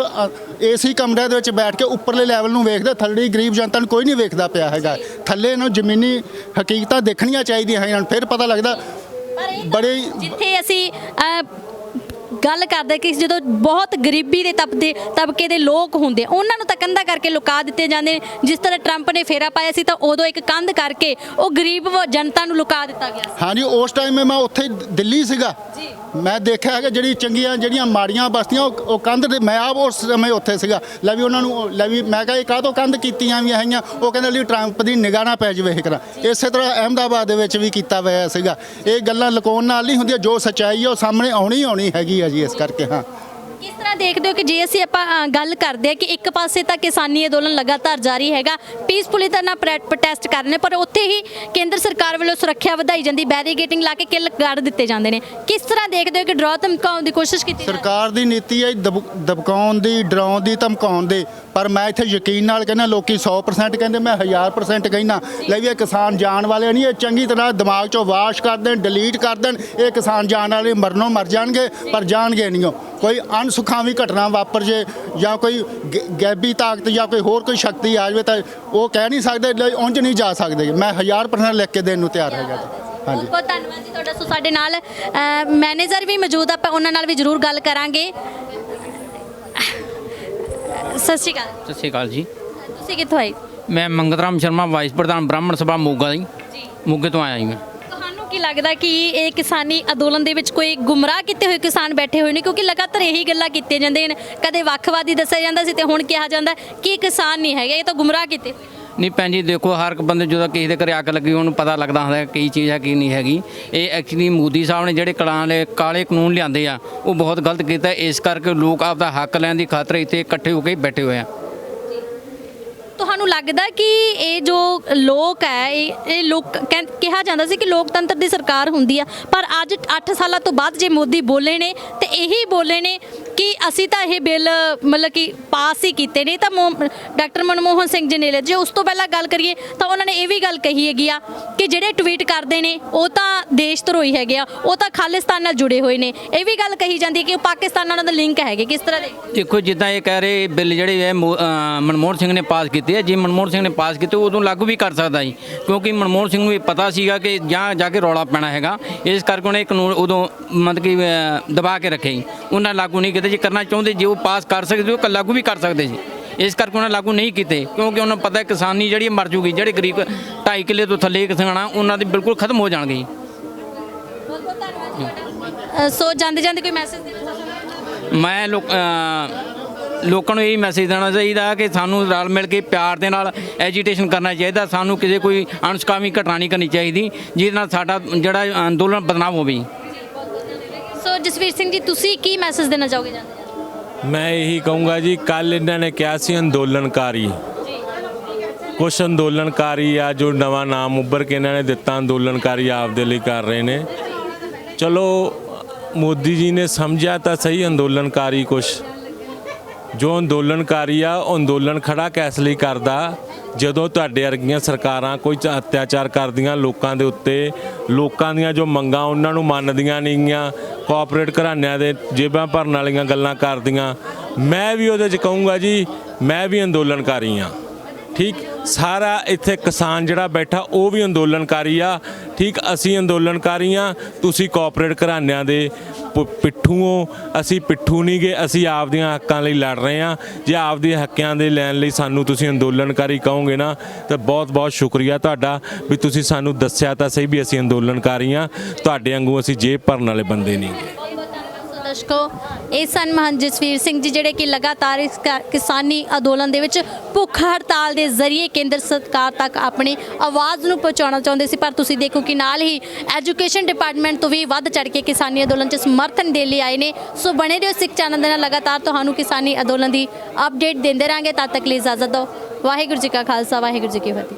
AC ਕਮਰਿਆਂ ਦੇ ਵਿੱਚ ਬੈਠ ਕੇ ਉੱਪਰਲੇ ਲੈਵਲ ਨੂੰ ਵੇਖਦੇ, ਥੱਲੇ ਗਰੀਬ ਜਨਤਾ ਨੂੰ ਕੋਈ ਨਹੀਂ ਵੇਖਦਾ ਪਿਆ ਹੈਗਾ। ਥੱਲੇ ਇਹਨਾਂ ਨੂੰ ਜ਼ਮੀਨੀ ਹਕੀਕਤਾਂ ਦੇਖਣੀਆਂ ਚਾਹੀਦੀਆਂ ਹਨ, ਫਿਰ ਪਤਾ ਲੱਗਦਾ। ਬੜੇ ਜਿੱਥੇ ਅਸੀਂ ਗੱਲ ਕਰਦੇ ਕਿ ਜਦੋਂ ਬਹੁਤ ਗਰੀਬੀ ਦੇ ਤਬਕੇ ਦੇ ਲੋਕ ਹੁੰਦੇ, ਉਹਨਾਂ ਨੂੰ ਤਾਂ ਕੰਧਾਂ ਕਰਕੇ ਲੁਕਾ ਦਿੱਤੇ ਜਾਂਦੇ ਨੇ। ਜਿਸ ਤਰ੍ਹਾਂ ਟਰੰਪ ਨੇ ਫੇਰਾ ਪਾਇਆ ਸੀ ਤਾਂ ਉਦੋਂ ਇੱਕ ਕੰਧ ਕਰਕੇ ਉਹ ਗਰੀਬ ਜਨਤਾ ਨੂੰ ਲੁਕਾ ਦਿੱਤਾ ਗਿਆ ਸੀ। ਹਾਂਜੀ, ਉਸ ਟਾਈਮ ਮੈਂ ਉੱਥੇ ਦਿੱਲੀ ਸੀਗਾ। ਮੈਂ ਦੇਖਿਆ ਹੈਗਾ ਜਿਹੜੀ ਚੰਗੀਆਂ, ਜਿਹੜੀਆਂ ਮਾੜੀਆਂ ਬਸਤੀਆਂ, ਉਹ ਕੰਧ ਦੇ, ਮੈਂ ਆਪ ਉਸ ਸਮੇਂ ਉੱਥੇ ਸੀਗਾ। ਲੈ ਵੀ ਉਹਨਾਂ ਨੂੰ, ਲੈ ਵੀ ਮੈਂ ਕਿਹਾ ਇਹ ਕਾਹਤੋਂ ਕੰਧ ਕੀਤੀਆਂ ਵੀ ਹੈਗੀਆਂ? ਉਹ ਕਹਿੰਦੇ ਲਈ ਟਰੰਪ ਦੀ ਨਿਗਾਹ ਨਾ ਪੈ ਜਾਵੇ। ਕਰਾਂ ਇਸੇ ਤਰ੍ਹਾਂ ਅਹਿਮਦਾਬਾਦ ਦੇ ਵਿੱਚ ਵੀ ਕੀਤਾ ਹੋਇਆ ਸੀਗਾ। ਇਹ ਗੱਲਾਂ ਲੁਕਾਉਣ ਨਾਲ ਨਹੀਂ ਹੁੰਦੀਆਂ, ਜੋ ਸੱਚਾਈ ਹੈ ਉਹ ਸਾਹਮਣੇ ਆਉਣੀ ਹੈਗੀ ਆ ਜੀ। ਇਸ ਕਰਕੇ ਹਾਂ, ਕਿਸ ਤਰ੍ਹਾਂ ਦੇਖਦੇ ਹੋ ਕਿ ਜੇ ਅਸੀਂ ਆਪਾਂ ਗੱਲ ਕਰਦੇ ਹਾਂ ਕਿ ਇੱਕ ਪਾਸੇ ਤਾਂ ਕਿਸਾਨੀ ਅੰਦੋਲਨ ਲਗਾਤਾਰ ਜਾਰੀ ਹੈਗਾ, ਪੀਸਫੁਲੀ ਤਾਂ ਨਾ ਪ੍ਰੋਟੈਸਟ ਕਰ ਰਹੇ ਨੇ, ਪਰ ਉੱਥੇ ਹੀ ਕੇਂਦਰ ਸਰਕਾਰ ਵੱਲੋਂ ਸੁਰੱਖਿਆ ਵਧਾਈ ਜਾਂਦੀ, ਬੈਰੀਗੇਟਿੰਗ ਲਾ ਕੇ ਕਿੱਲ ਗਾੜ ਦਿੱਤੇ ਜਾਂਦੇ ਨੇ। ਕਿਸ ਤਰ੍ਹਾਂ ਦੇਖਦੇ ਹੋ ਕਿ ਡਰਾਅ ਧਮਕਾਉਣ ਦੀ ਕੋਸ਼ਿਸ਼ ਕੀਤੀ ਸਰਕਾਰ ਦੀ ਨੀਤੀ ਹੈ ਦਬਕਾਉਣ ਦੀ, ਡਰਾਉਣ ਦੀ, ਧਮਕਾਉਣ ਦੀ। ਪਰ ਮੈਂ ਇੱਥੇ ਯਕੀਨ ਨਾਲ ਕਹਿੰਦਾ, ਲੋਕੀ 100% ਕਹਿੰਦੇ, ਮੈਂ 1000% ਕਹਿੰਦਾ। ਲੈ ਵੀ ਇਹ ਕਿਸਾਨ ਜਾਣ ਵਾਲੇ ਨਹੀਂ, ਇਹ ਚੰਗੀ ਤਰ੍ਹਾਂ ਦਿਮਾਗ 'ਚੋਂ ਵਾਸ਼ ਕਰ ਦੇਣ, ਡਿਲੀਟ ਕਰ ਦੇਣ। ਇਹ ਕਿਸਾਨ ਜਾਣ ਵਾਲੇ ਮਰਨੋਂ ਮਰ ਜਾਣਗੇ, ਪਰ ਜਾਣਗੇ ਨਹੀਂ। ਕੋਈ ਅਣਸੁਖਾਵੀ ਘਟਨਾ ਵਾਪਰ ਜੇ, ਜਾਂ ਕੋਈ ਗੈਬੀ ਤਾਕਤ ਜਾਂ ਕੋਈ ਹੋਰ ਕੋਈ ਸ਼ਕਤੀ ਆ ਜਾਵੇ, ਤਾਂ ਉਹ ਕਹਿ ਨਹੀਂ ਸਕਦੇ, ਉਂਝ ਨਹੀਂ ਜਾ ਸਕਦੇ। ਮੈਂ 1000% ਲਿਖ ਕੇ ਦੇਣ ਨੂੰ ਤਿਆਰ ਹੈਗਾ। ਹਾਂਜੀ, ਬਹੁਤ ਧੰਨਵਾਦ ਜੀ ਤੁਹਾਡਾ। ਸੋ ਸਾਡੇ ਨਾਲ ਮੈਨੇਜਰ ਵੀ ਮੌਜੂਦ ਆ, ਆਪਾਂ ਉਹਨਾਂ ਨਾਲ ਵੀ ਜ਼ਰੂਰ ਗੱਲ ਕਰਾਂਗੇ। ਸਤਿ ਸ਼੍ਰੀ ਅਕਾਲ। ਸਤਿ ਸ਼੍ਰੀ ਅਕਾਲ ਜੀ। ਤੁਸੀਂ ਕਿੱਥੋਂ ਆਏ? ਮੈਂ ਮੰਗਤ ਰਾਮ ਸ਼ਰਮਾ, ਵਾਈਸ ਪ੍ਰਧਾਨ ਬ੍ਰਾਹਮਣ ਸਭਾ ਮੋਗਾ ਜੀ। ਮੋਗੇ ਤੋਂ ਆਇਆ ਜੀ ਮੈਂ। ਤੁਹਾਨੂੰ ਕੀ ਲੱਗਦਾ ਕਿ ਇਹ ਕਿਸਾਨੀ ਅੰਦੋਲਨ ਦੇ ਵਿੱਚ ਕੋਈ ਗੁੰਮਰਾਹ ਕੀਤੇ ਹੋਏ ਕਿਸਾਨ ਬੈਠੇ ਹੋਏ ਨੇ? ਕਿਉਂਕਿ ਲਗਾਤਾਰ ਇਹੀ ਗੱਲਾਂ ਕੀਤੀਆਂ ਜਾਂਦੀਆਂ ਨੇ, ਕਦੇ ਵੱਖਵਾਦੀ ਦੱਸਿਆ ਜਾਂਦਾ ਸੀ ਤੇ ਹੁਣ ਕਿਹਾ ਜਾਂਦਾ ਕਿ ਕਿਸਾਨ ਨਹੀਂ ਹੈਗੇ, ਇਹ ਤਾਂ ਗੁੰਮਰਾਹ ਕੀਤੇ। ਨਹੀਂ ਭੈਣ ਜੀ, ਦੇਖੋ ਹਰ ਇੱਕ ਬੰਦੇ ਜਦੋਂ ਕਿਸੇ ਦੇ ਘਰੇ ਅੱਗ ਲੱਗੀ ਉਹਨੂੰ ਪਤਾ ਲੱਗਦਾ ਹੁੰਦਾ ਕੀ ਚੀਜ਼ ਹੈ ਕੀ ਨਹੀਂ ਹੈਗੀ। ਇਹ ਐਕਚੁਅਲੀ ਮੋਦੀ ਸਾਹਿਬ ਨੇ ਜਿਹੜੇ ਕਾਲੇ ਕਾਨੂੰਨ ਲਿਆਂਦੇ ਆ ਉਹ ਬਹੁਤ ਗਲਤ ਕੀਤਾ। ਇਸ ਕਰਕੇ ਲੋਕ ਆਪਦਾ ਹੱਕ ਲੈਣ ਦੀ ਖਾਤਰ ਇੱਥੇ ਇਕੱਠੇ ਹੋ ਕੇ ਬੈਠੇ ਹੋਏ ਆ। ਤੁਹਾਨੂੰ ਲੱਗਦਾ ਕਿ ਇਹ ਜੋ ਲੋਕ ਹੈ, ਇਹ ਲੋਕ ਕਿਹਾ ਜਾਂਦਾ ਸੀ ਕਿ ਲੋਕਤੰਤਰ ਦੀ ਸਰਕਾਰ ਹੁੰਦੀ ਆ, ਪਰ ਅੱਜ 8 ਸਾਲਾਂ ਤੋਂ ਬਾਅਦ ਜੇ ਮੋਦੀ ਬੋਲੇ ਨੇ ਤੇ ਇਹੀ ਬੋਲੇ ਨੇ ਕਿ ਅਸੀਂ ਤਾਂ ਇਹ ਬਿੱਲ ਮਤਲਬ ਕਿ ਪਾਸ ਹੀ ਕੀਤੇ ਨੇ। ਤਾਂ ਡਾਕਟਰ ਮਨਮੋਹਨ ਸਿੰਘ ਜੀ ਨੇ, ਜੇ ਉਸ ਤੋਂ ਪਹਿਲਾਂ ਗੱਲ ਕਰੀਏ ਤਾਂ ਉਹਨਾਂ ਨੇ ਇਹ ਵੀ ਗੱਲ ਕਹੀ ਹੈਗੀ ਆ ਕਿ ਜਿਹੜੇ ਟਵੀਟ ਕਰਦੇ ਨੇ ਉਹ ਤਾਂ ਦੇਸ਼ ਧਰੋਹੀ ਹੈਗੇ ਆ, ਉਹ ਤਾਂ ਖਾਲਿਸਤਾਨ ਨਾਲ ਜੁੜੇ ਹੋਏ ਨੇ। ਇਹ ਵੀ ਗੱਲ ਕਹੀ ਜਾਂਦੀ ਕਿ ਉਹ ਪਾਕਿਸਤਾਨ ਨਾਲ ਦਾ ਲਿੰਕ ਹੈਗੇ। ਕਿਸ ਤਰ੍ਹਾਂ ਦੇ? ਦੇਖੋ ਜਿੱਦਾਂ ਇਹ ਕਹਿ ਰਹੇ ਬਿੱਲ ਜਿਹੜੇ ਹੈ ਮਨਮੋਹਨ ਸਿੰਘ ਨੇ ਪਾਸ ਕੀਤੇ ਆ, ਜੇ ਮਨਮੋਹਨ ਸਿੰਘ ਨੇ ਪਾਸ ਕੀਤੇ ਉਦੋਂ ਲਾਗੂ ਵੀ ਕਰ ਸਕਦਾ ਜੀ, ਕਿਉਂਕਿ ਮਨਮੋਹਨ ਸਿੰਘ ਨੂੰ ਇਹ ਪਤਾ ਸੀਗਾ ਕਿ ਜਾ ਕੇ ਰੌਲਾ ਪੈਣਾ ਹੈਗਾ। ਇਸ ਕਰਕੇ ਉਹਨੇ ਕਾਨੂੰਨ ਉਦੋਂ ਮਤਲਬ ਕਿ ਦਬਾ ਕੇ ਰੱਖੇ ਜੀ, ਉਹਨਾਂ ਲਾਗੂ ਨਹੀਂ ਕੀਤੇ। ਜੇ ਕਰਨਾ ਚਾਹੁੰਦੇ, ਜੇ ਉਹ ਪਾਸ ਕਰ ਸਕਦੇ ਉਹ ਲਾਗੂ ਵੀ ਕਰ ਸਕਦੇ ਸੀ। ਇਸ ਕਰਕੇ ਉਹਨਾਂ ਲਾਗੂ ਨਹੀਂ ਕੀਤੇ, ਕਿਉਂਕਿ ਉਹਨਾਂ ਨੂੰ ਪਤਾ ਕਿਸਾਨੀ ਜਿਹੜੀ ਮਰ ਜੂਗੀ, ਜਿਹੜੇ ਗਰੀਬ 2.5 ਕਿੱਲੇ ਤੋਂ ਥੱਲੇ ਕਿਸਾਨ ਆ ਉਹਨਾਂ ਦੇ ਬਿਲਕੁਲ ਖਤਮ ਹੋ ਜਾਣਗੇ। ਬਹੁਤ ਬਹੁਤ ਧੰਨਵਾਦ ਤੁਹਾਡਾ। ਸੋ ਜਾਂਦੇ ਜਾਂਦੇ ਕੋਈ ਮੈਸੇਜ ਦੇਣਾ ਚਾਹੁੰਦੇ ਹੋ? ਮੈਂ ਲੋਕਾਂ ਨੂੰ ਇਹ ਮੈਸੇਜ ਦੇਣਾ ਚਾਹੀਦਾ ਕਿ ਸਾਨੂੰ ਰਲ ਮਿਲ ਕੇ ਪਿਆਰ ਦੇ ਨਾਲ ਐਜੀਟੇਸ਼ਨ ਕਰਨਾ ਚਾਹੀਦਾ। ਸਾਨੂੰ ਕਿਸੇ ਕੋਈ ਅਣਸੁਖਾਵੀ ਘਟਨਾ ਨਹੀਂ ਕਰਨੀ ਚਾਹੀਦੀ ਜਿਹਦੇ ਨਾਲ ਸਾਡਾ ਜਿਹੜਾ ਅੰਦੋਲਨ ਬਦਨਾਮ ਹੋਵੇ। ਸੋ ਜਸਵੀਰ ਸਿੰਘ ਜੀ, ਤੁਸੀਂ ਕੀ ਮੈਸੇਜ ਦੇਣਾ ਚਾਹੋਗੇ ਜਾਂਦੇ ਜਾਂਦੇ? ਮੈਂ ਇਹੀ ਕਹੂੰਗਾ ਜੀ, ਕੱਲ ਇਹਨਾਂ ਨੇ ਕਿਹਾ ਸੀ ਅੰਦੋਲਨਕਾਰੀ, ਕੁਛ ਅੰਦੋਲਨਕਾਰੀ ਆ ਜੋ ਨਵਾਂ ਨਾਮ ਉੱਭਰ ਕੇ ਇਹਨਾਂ ਨੇ ਦਿੱਤਾ, ਅੰਦੋਲਨਕਾਰੀ ਆਪਦੇ ਲਈ ਕਰ ਰਹੇ ਨੇ। ਚਲੋ ਮੋਦੀ ਜੀ ਨੇ ਸਮਝਿਆ ਤਾਂ ਸਹੀ ਅੰਦੋਲਨਕਾਰੀ ਕੁਛ, ਜੋ ਅੰਦੋਲਨਕਾਰੀ ਆ ਉਹ ਅੰਦੋਲਨ ਖੜਾ ਕਿਸ ਲਈ ਕਰਦਾ, ਜਦੋਂ ਤੁਹਾਡੇ ਵਰਗੀਆਂ ਸਰਕਾਰਾਂ ਕੋਈ ਅਤਿਆਚਾਰ ਕਰਦੀਆਂ ਲੋਕਾਂ ਦੇ ਉੱਤੇ, ਲੋਕਾਂ ਦੀਆਂ ਜੋ ਮੰਗਾਂ ਉਹਨਾਂ ਨੂੰ ਮੰਨਦੀਆਂ ਨਹੀਂ ਗੀਆਂ, ਕੋਆਪਰੇਟ ਘਰਾਣਿਆਂ ਦੇ ਜੇਬਾਂ ਭਰਨ ਵਾਲੀਆਂ ਗੱਲਾਂ ਕਰਦੀਆਂ। ਮੈਂ ਵੀ ਉਹਦੇ 'ਚ ਕਹੂੰਗਾ ਜੀ, ਮੈਂ ਵੀ ਅੰਦੋਲਨਕਾਰੀ ਹਾਂ, ਠੀਕ। ਸਾਰਾ ਇੱਥੇ ਕਿਸਾਨ ਜਿਹੜਾ ਬੈਠਾ ਉਹ ਵੀ ਅੰਦੋਲਨਕਾਰੀ ਆ, ਠੀਕ। ਅਸੀਂ ਅੰਦੋਲਨਕਾਰੀ ਹਾਂ, ਤੁਸੀਂ ਕੋਆਪਰੇਟ ਘਰਾਣਿਆਂ ਦੇ ਪਿੱਠੂ ਹੋ, ਅਸੀਂ ਪਿੱਠੂ ਨਹੀਂ ਗਏ। ਅਸੀਂ ਆਪਦੀਆਂ ਹੱਕਾਂ ਲਈ ਲੜ ਰਹੇ ਹਾਂ। ਜੇ ਆਪਦੇ ਹੱਕਾਂ ਦੇ ਲੈਣ ਲਈ ਸਾਨੂੰ ਤੁਸੀਂ ਅੰਦੋਲਨਕਾਰੀ ਕਹੋਗੇ ਨਾ, ਤਾਂ ਬਹੁਤ ਬਹੁਤ ਸ਼ੁਕਰੀਆ ਤੁਹਾਡਾ ਵੀ ਤੁਸੀਂ ਸਾਨੂੰ ਦੱਸਿਆ ਤਾਂ ਸਹੀ ਵੀ ਅਸੀਂ ਅੰਦੋਲਨਕਾਰੀ ਹਾਂ, ਤੁਹਾਡੇ ਵਾਂਗੂ ਅਸੀਂ ਜੇਬ ਭਰਨ ਵਾਲੇ ਬੰਦੇ ਨਹੀਂ ਗੇ। ਦਰਸ਼ਕੋ, ਇਹ ਸਨ ਮਹੰਤ ਜਸਵੀਰ ਸਿੰਘ ਜੀ, ਜਿਹੜੇ ਕਿ ਲਗਾਤਾਰ ਇਸ ਕਿਸਾਨੀ ਅੰਦੋਲਨ ਦੇ ਵਿੱਚ ਭੁੱਖ ਹੜਤਾਲ ਦੇ ਜ਼ਰੀਏ ਕੇਂਦਰ ਸਰਕਾਰ ਤੱਕ ਆਪਣੀ ਆਵਾਜ਼ ਨੂੰ ਪਹੁੰਚਾਉਣਾ ਚਾਹੁੰਦੇ ਸੀ। ਪਰ ਤੁਸੀਂ ਦੇਖੋ ਕਿ ਨਾਲ ਹੀ ਐਜੂਕੇਸ਼ਨ ਡਿਪਾਰਟਮੈਂਟ ਤੋਂ ਵੀ ਵੱਧ ਚੜ ਕੇ ਕਿਸਾਨੀ ਅੰਦੋਲਨ 'ਚ ਸਮਰਥਨ ਦੇਣ ਲਈ ਆਏ ਨੇ। ਸੋ ਬਣੇ ਰਹੋ ਸਿੱਖ ਚੈਨਲ ਦੇ ਨਾਲ, ਲਗਾਤਾਰ ਤੁਹਾਨੂੰ ਕਿਸਾਨੀ ਅੰਦੋਲਨ ਦੀ ਅਪਡੇਟ ਦਿੰਦੇ ਰਹਾਂਗੇ। ਤਦ ਤੱਕ ਲਈ ਇਜਾਜ਼ਤ ਦਿਓ। ਵਾਹਿਗੁਰੂ ਜੀ ਕਾ ਖਾਲਸਾ, ਵਾਹਿਗੁਰੂ ਜੀ ਕੀ ਫਤਿਹ।